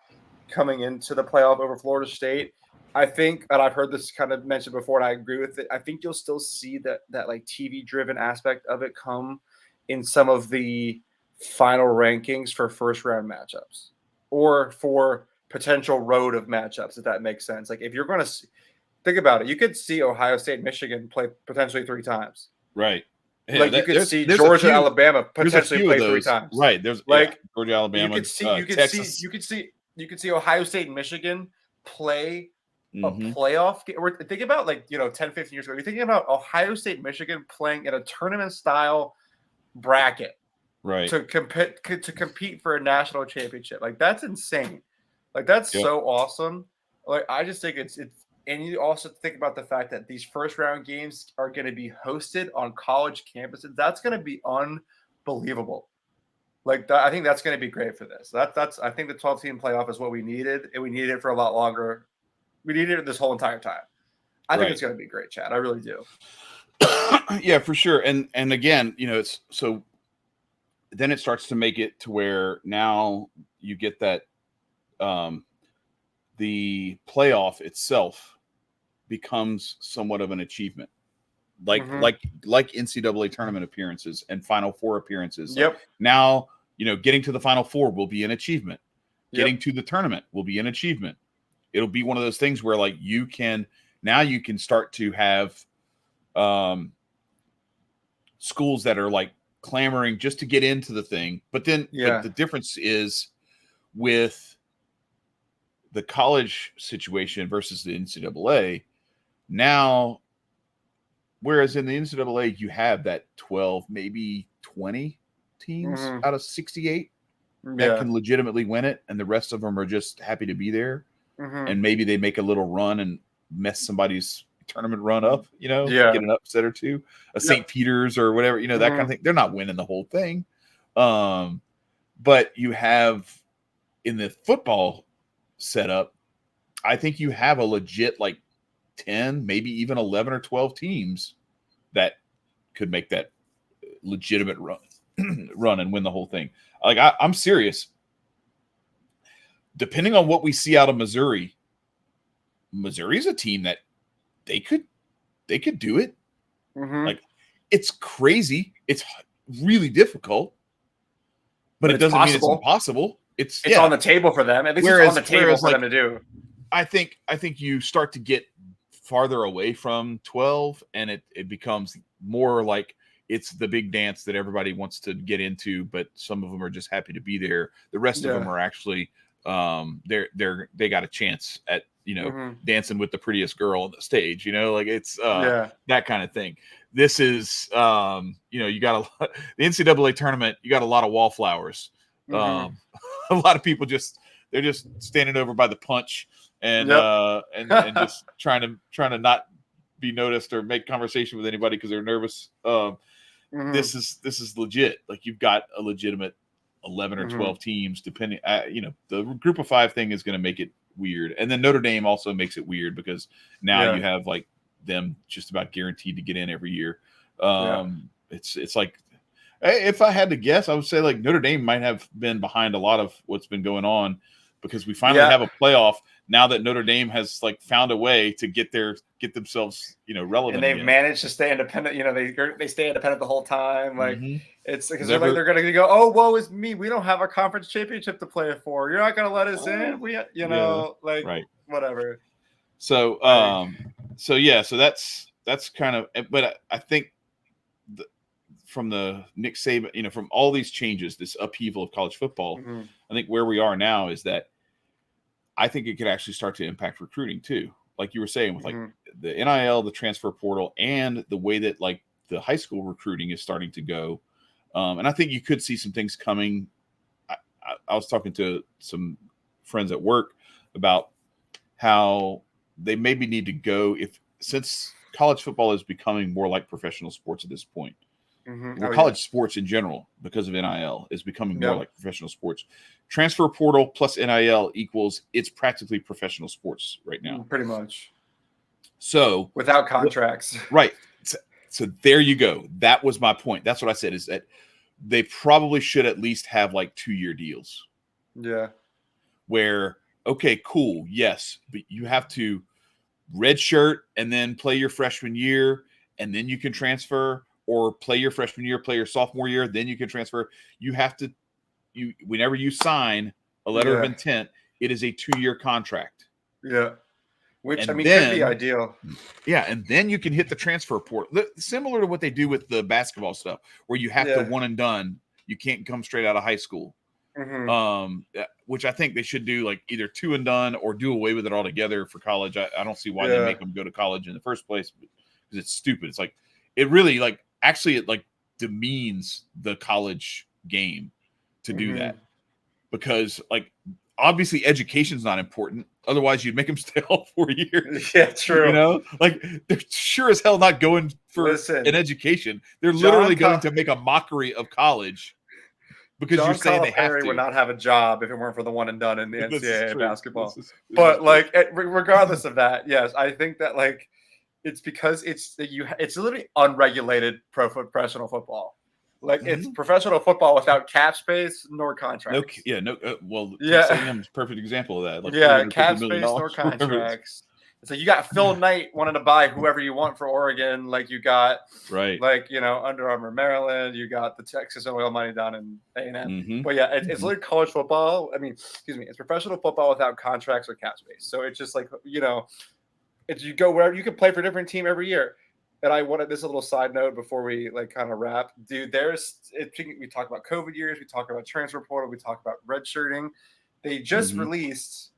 playoff over Florida State. I think, and I've heard this kind of mentioned before, and I agree with it. I think you'll still see that like TV-driven aspect of it come in some of the final rankings for first-round matchups or for potential road of matchups, if that makes sense. Like if you're going to think about it, you could see Ohio State, Michigan play potentially 3 times. Right. Yeah, like you could see Georgia, Alabama potentially play 3 times. Right. There's like Georgia, Alabama. You could see Ohio State and Michigan play a playoff game. Or think about 10, 15 years ago. You're thinking about Ohio State, Michigan playing in a tournament style bracket. Right. To compete for a national championship. Like that's insane. Like that's so awesome. Like I just think And you also think about the fact that these first round games are going to be hosted on college campuses. That's going to be unbelievable. Like I think that's going to be great for this. That's I think the 12-team playoff is what we needed, and we needed it for a lot longer. We needed it this whole entire time. I think it's going to be great, Chad. I really do. Yeah, for sure. And again, it's so then it starts to make it to where now you get that the playoff itself becomes somewhat of an achievement. Like NCAA tournament appearances and Final Four appearances. Yep. Like now, getting to the Final Four will be an achievement. Getting to the tournament will be an achievement. It'll be one of those things where like you can start to have schools that are like clamoring just to get into the thing. But then but the difference is with the college situation versus the NCAA. Now, whereas in the NCAA, you have that 12, maybe 20 teams out of 68 that can legitimately win it. And the rest of them are just happy to be there. And maybe they make a little run and mess somebody's tournament run up, get an upset or two, a St. Peter's or whatever, that kind of thing. They're not winning the whole thing. But you have in the football setup, I think you have a legit like 10, maybe even 11 or 12 teams that could make that legitimate run and win the whole thing. Like I'm serious. Depending on what we see out of Missouri's a team that they could do it. Like it's crazy. It's really difficult, but it doesn't mean it's impossible. It's on the table for them. At least it's on the table for them to do. I think you start to get farther away from 12 and it becomes more like it's the big dance that everybody wants to get into, but some of them are just happy to be there. The rest of them are actually they got a chance at dancing with the prettiest girl on the stage, like it's that kind of thing. This is you got the NCAA tournament, you got a lot of wallflowers. A lot of people they're just standing over by the punch and just trying to not be noticed or make conversation with anybody because they're nervous. This is legit. Like you've got a legitimate 11 or 12 teams, depending. The group of 5 thing is going to make it weird, and then Notre Dame also makes it weird because now you have like them just about guaranteed to get in every year. It's like, if I had to guess, I would say like Notre Dame might have been behind a lot of what's been going on because we finally have a playoff now that Notre Dame has like found a way to get themselves relevant, and they've managed to stay independent. They stay independent the whole time. Like it's because they're going to go, oh, woe is me, we don't have a conference championship to play for. You're not going to let us in. We whatever. So so that's kind of. But I think from the Nick Saban, from all these changes, this upheaval of college football, I think where we are now is that I think it could actually start to impact recruiting too. Like you were saying with like the NIL, the transfer portal, and the way that like the high school recruiting is starting to go. And I think you could see some things coming. I was talking to some friends at work about how they maybe need to go since college football is becoming more like professional sports at this point. College sports in general, because of NIL, is becoming more like professional sports. Transfer portal plus NIL equals it's practically professional sports right now. Pretty much. So without contracts. Right. So there you go. That was my point. That's what I said, is that they probably should at least have like 2-year deals. Yeah. Where, okay, cool. Yes. But you have to redshirt and then play your freshman year and then you can transfer. Or play your freshman year, play your sophomore year, then you can transfer. You have to, whenever you sign a letter of intent, it is a 2-year contract. Yeah. Which, could be ideal. Yeah, and then you can hit the transfer portal. Similar to what they do with the basketball stuff, where you have to one and done. You can't come straight out of high school. Which I think they should do, like either 2 and done or do away with it altogether for college. I don't see why they make them go to college in the first place, because it's stupid. It's like, it really like, actually, it like demeans the college game to do that, because like obviously education's not important. Otherwise, you'd make them stay all 4 years. Yeah, true. You know, like they're sure as hell not going for an education. They're literally going to make a mockery of college because you're saying they have to. would not have a job if it weren't for the one and done in the NCAA basketball. But like, regardless of that, yes, I think that like it's because it's literally unregulated professional football. Like it's professional football without cap space nor contracts. Well, Texas is a perfect example of that. Like cap space nor contracts. So you got Phil Knight wanting to buy whoever you want for Oregon. Like you got like Under Armour, Maryland. You got the Texas oil money down in A&M. But yeah, it's literally college football. I mean, it's professional football without contracts or cap space. So it's just like it's you go wherever you can play for a different team every year. And I wanted this a little side note before we like kind of wrap, dude. We talk about COVID years, we talk about transfer portal, we talk about redshirting. They just released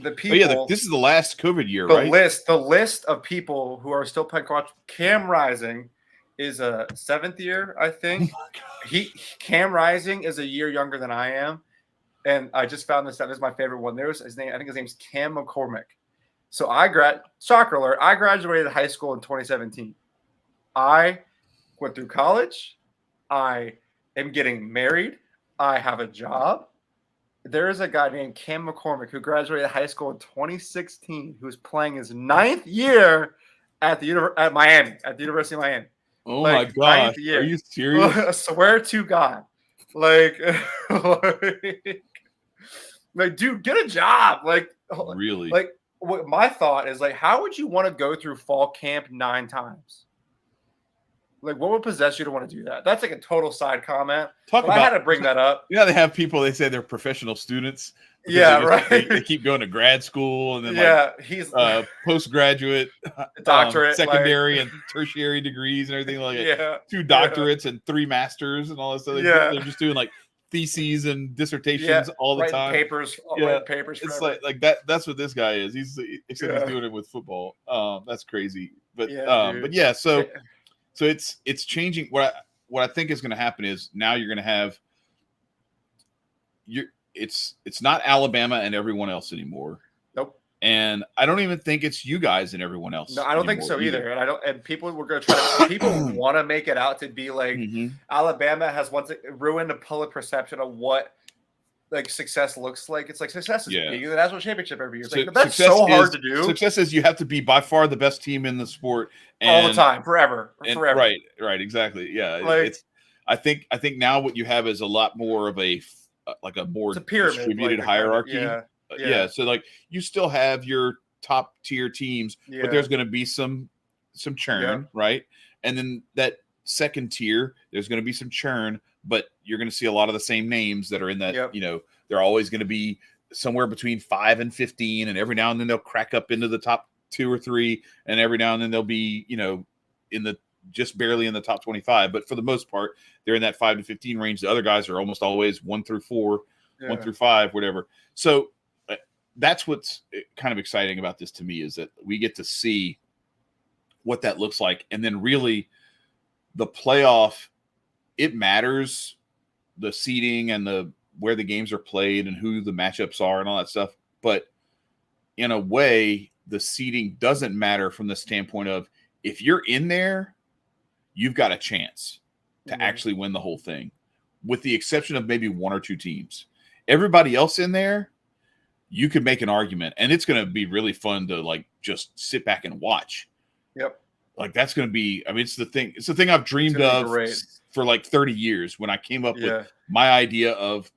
the people. This is the last COVID year, the right? The list of people who are still playing college. Cam Rising is a 7th year, I think. Cam Rising is a year younger than I am, and I just found this out. This is my favorite one. There's his name. I think his name's Cam McCormick. So shocker alert, I graduated high school in 2017. I went through college. I am getting married. I have a job. There is a guy named Cam McCormick who graduated high school in 2016 who's playing his 9th year at the University of Miami. Oh my God. Are you serious? I swear to God. Like, dude, get a job. Like, really? Like, what my thought is like, how would you want to go through fall camp 9 times? Like, what would possess you to want to do that? That's like a total side comment. I had to bring that up. They have people, they say they're professional students. Yeah, right. They keep going to grad school and then he's postgraduate, doctorate, secondary and tertiary degrees and everything like that. Yeah. 2 doctorates and 3 masters and all this stuff. They're just doing like theses and dissertations all the time. Papers. It's like that. That's what this guy is. He's doing it with football. That's crazy. But so it's changing. What I think is going to happen is now you're going to have it's not Alabama and everyone else anymore. Nope. And I don't even think it's you guys and everyone else. No, I don't think so either. And people were going to try to. People want to make it out to be like Alabama has once ruined the public perception of what like success looks like. It's like success is being the national championship every year. Like, that's so hard to do. Success is you have to be by far the best team in the sport all the time, forever. Right, exactly. Yeah, like, I think now what you have is a lot more of a more pyramid, distributed hierarchy. So like you still have your top tier teams, but there's going to be some churn, right? And then that second tier, there's going to be some churn, but you're going to see a lot of the same names that are in that. They're always going to be somewhere between 5 and 15, and every now and then they'll crack up into the top 2 or 3, and every now and then they'll be in the just barely in the top 25. But for the most part, they're in that 5 to 15 range. The other guys are almost always 1 through 4, 1 through 5, whatever. So that's what's kind of exciting about this to me, is that we get to see what that looks like. And then really the playoff, it matters, the seeding and where the games are played and who the matchups are and all that stuff. But in a way, the seeding doesn't matter from the standpoint of, if you're in there, you've got a chance to actually win the whole thing, with the exception of maybe 1 or 2 teams. Everybody else in there, you could make an argument, and it's going to be really fun to like just sit back and watch. Yep. Like that's going to be, I mean, it's the thing I've dreamed of for like 30 years when I came up with my idea of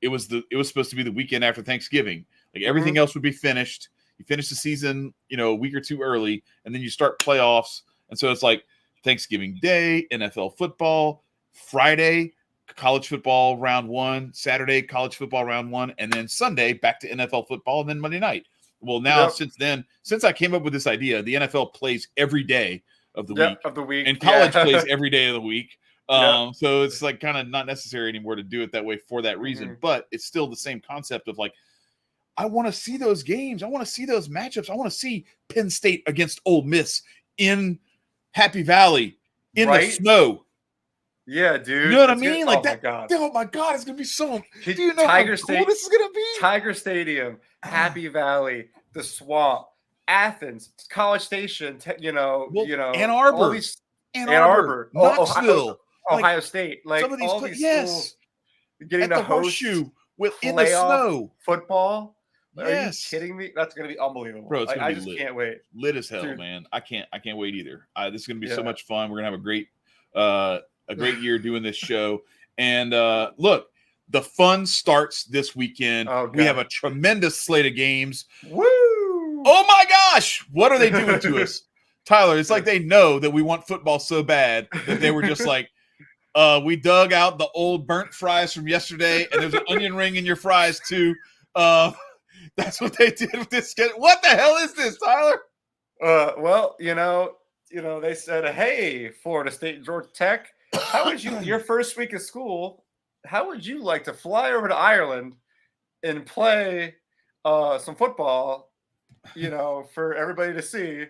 it was supposed to be the weekend after Thanksgiving. Like everything else would be finished. You finish the season, a week or 2 early, and then you start playoffs. And so it's like Thanksgiving Day, NFL football, Friday, college football round 1, Saturday, college football round 1, and then Sunday back to NFL football, and then Monday night. Well, now since I came up with this idea, the NFL plays every day of the week. And college plays every day of the week. So it's like kind of not necessary anymore to do it that way for that reason. But it's still the same concept of like, I want to see those games. I want to see those matchups. I want to see Penn State against Ole Miss in Happy Valley in the snow. Yeah, dude. You know what I mean? Like that. Oh my God, it's gonna be so. Do you know how cool this is gonna be? Tiger Stadium, Happy Valley, the Swamp, Athens, College Station, Ann all Arbor, these Ann Arbor, Knoxville, Ohio State, like some of these all these yes, schools getting at to the host Horseshoe in the playoff snow. football. Are you Yes, kidding me? That's going to be unbelievable. bro. It's Like, gonna I be just lit, can't wait. lit as hell, Dude. man. I can't wait either. This is gonna be so Yeah. much fun. We're gonna have a great year doing this show. And look, the fun starts this weekend. Oh, we have God. a tremendous slate of games. Woo! Oh my gosh, what are they doing to us, Tyler? It's like they know that we want football so bad that they were just like, we dug out the old burnt fries from yesterday, and there's an onion ring in your fries too. That's what they did with this. What the hell is this, Tyler? Well, they said, "Hey, Florida State and Georgia Tech, how would you your first week of school? How would you like to fly over to Ireland and play some football? For everybody to see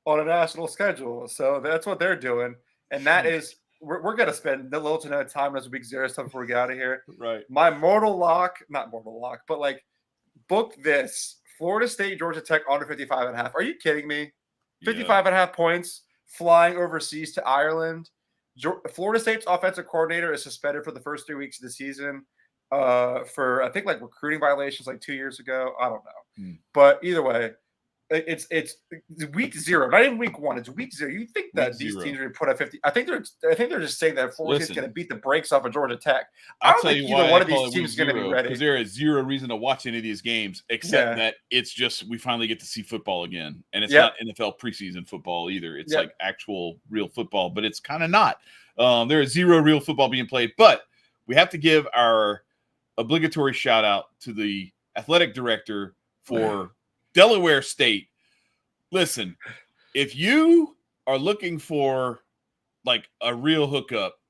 on a national schedule." So that's what they're doing, and that is we're gonna spend a little to no time as week 0 stuff before we get out of here. Right. My not mortal lock, but like book this. Florida State, Georgia Tech under 55.5. Are you kidding me? 55.5 points flying overseas to Ireland. Florida State's offensive coordinator is suspended for the first 3 weeks of the season for, I think, like recruiting violations like 2 years ago. I don't know. But either way, it's week 0, not even week 1. It's week 0. You think that these teams are going to put up 50? I think they're just saying that Florida State's going to beat the brakes off of Georgia Tech. I don't think either one of these teams is going to be ready. Because there is zero reason to watch any of these games except that it's just we finally get to see football again, and it's not NFL preseason football either. It's like actual real football, but it's kind of not. There is zero real football being played, but we have to give our obligatory shout out to the athletic director for Delaware State. Listen, if you are looking for like a real hookup,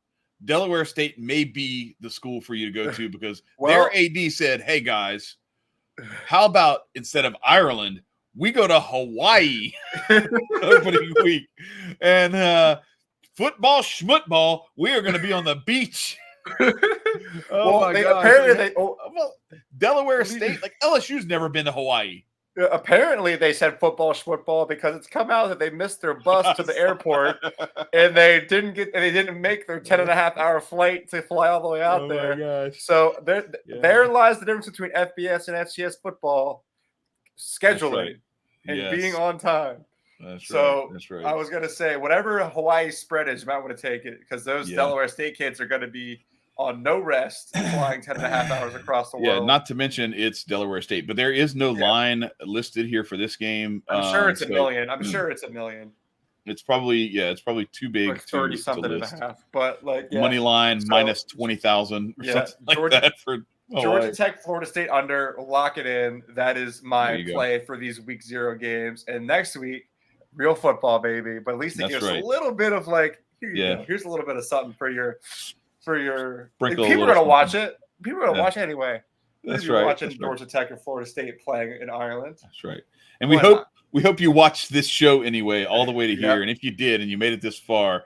Delaware State may be the school for you to go to because their AD said, "Hey guys, how about instead of Ireland, we go to Hawaii opening week and football schmutball, we are going to be on the beach." Apparently Delaware State, like LSU's never been to Hawaii. Apparently they said football because it's come out that they missed their bus to the airport and they didn't make their 10.5-hour flight to fly all the way out there. My gosh. So there lies the difference between FBS and FCS football scheduling and being on time. That's right. I was going to say, whatever Hawaii spread is, you might want to take it because those Delaware State kids are going to be on no rest, flying 10.5 hours across the world. Yeah, not to mention it's Delaware State, but there is no line listed here for this game. I'm sure it's a million. I'm sure it's a million. It's probably too big. Like 30 something and a half, but like money line minus 20,000 or something like that for Georgia Tech, Florida State under. Lock it in. That is my play for these week 0 games. And next week, real football, baby. But at least it gives a little bit of like, here's a little bit of something for your. People are gonna watch it. People are gonna watch it anyway. That's right. Watching Georgia Tech and Florida State playing in Ireland. That's right. And we hope you watched this show anyway, all the way to here. And if you did and you made it this far,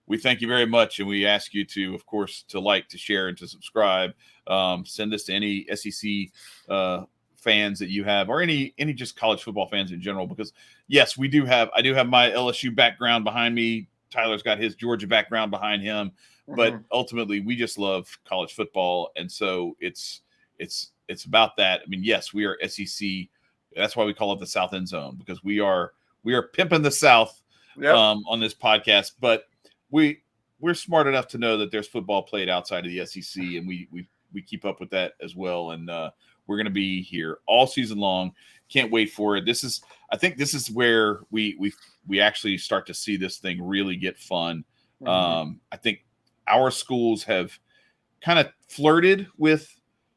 we thank you very much. And we ask you to, of course, to like, to share, and to subscribe. Send this to any SEC fans that you have, or any just college football fans in general. Because yes, I do have my LSU background behind me. Tyler's got his Georgia background behind him. But ultimately, we just love college football, and so it's about that. I mean, yes, we are SEC. That's why we call it the South End Zone, because we are pimping the South on this podcast. But we're smart enough to know that there's football played outside of the SEC, and we keep up with that as well. And we're going to be here all season long. Can't wait for it. I think this is where we actually start to see this thing really get fun. I think our schools have kind of flirted with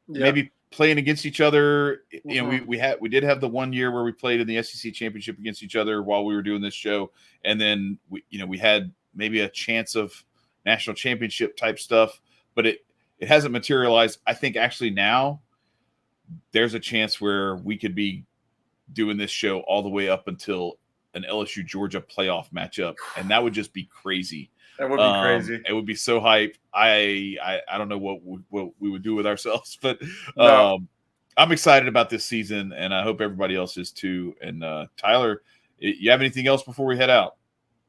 maybe playing against each other. You know, we did have the one year where we played in the SEC championship against each other while we were doing this show, and then we had maybe a chance of national championship type stuff, but it hasn't materialized. I think actually now there's a chance where we could be doing this show all the way up until an LSU Georgia playoff matchup, and that would just be crazy. That would be crazy. It would be so hype. I don't know what we would do with ourselves, but I'm excited about this season, and I hope everybody else is too. And Tyler, you have anything else before we head out?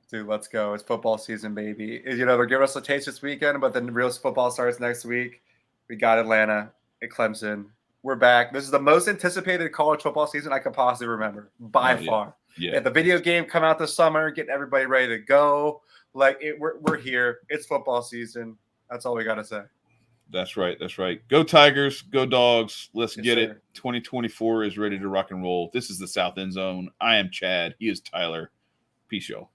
Dude, let's go. It's football season, baby. They're giving us a taste this weekend, but then real football starts next week. We got Atlanta at Clemson. We're back. This is the most anticipated college football season I could possibly remember by far. Yeah. The video game come out this summer, getting everybody ready to go. We're here. It's football season. That's all we got to say. That's right. That's right. Go Tigers. Go Dogs. Let's get it. Sir. 2024 is ready to rock and roll. This is the South End Zone. I am Chad. He is Tyler. Peace, y'all.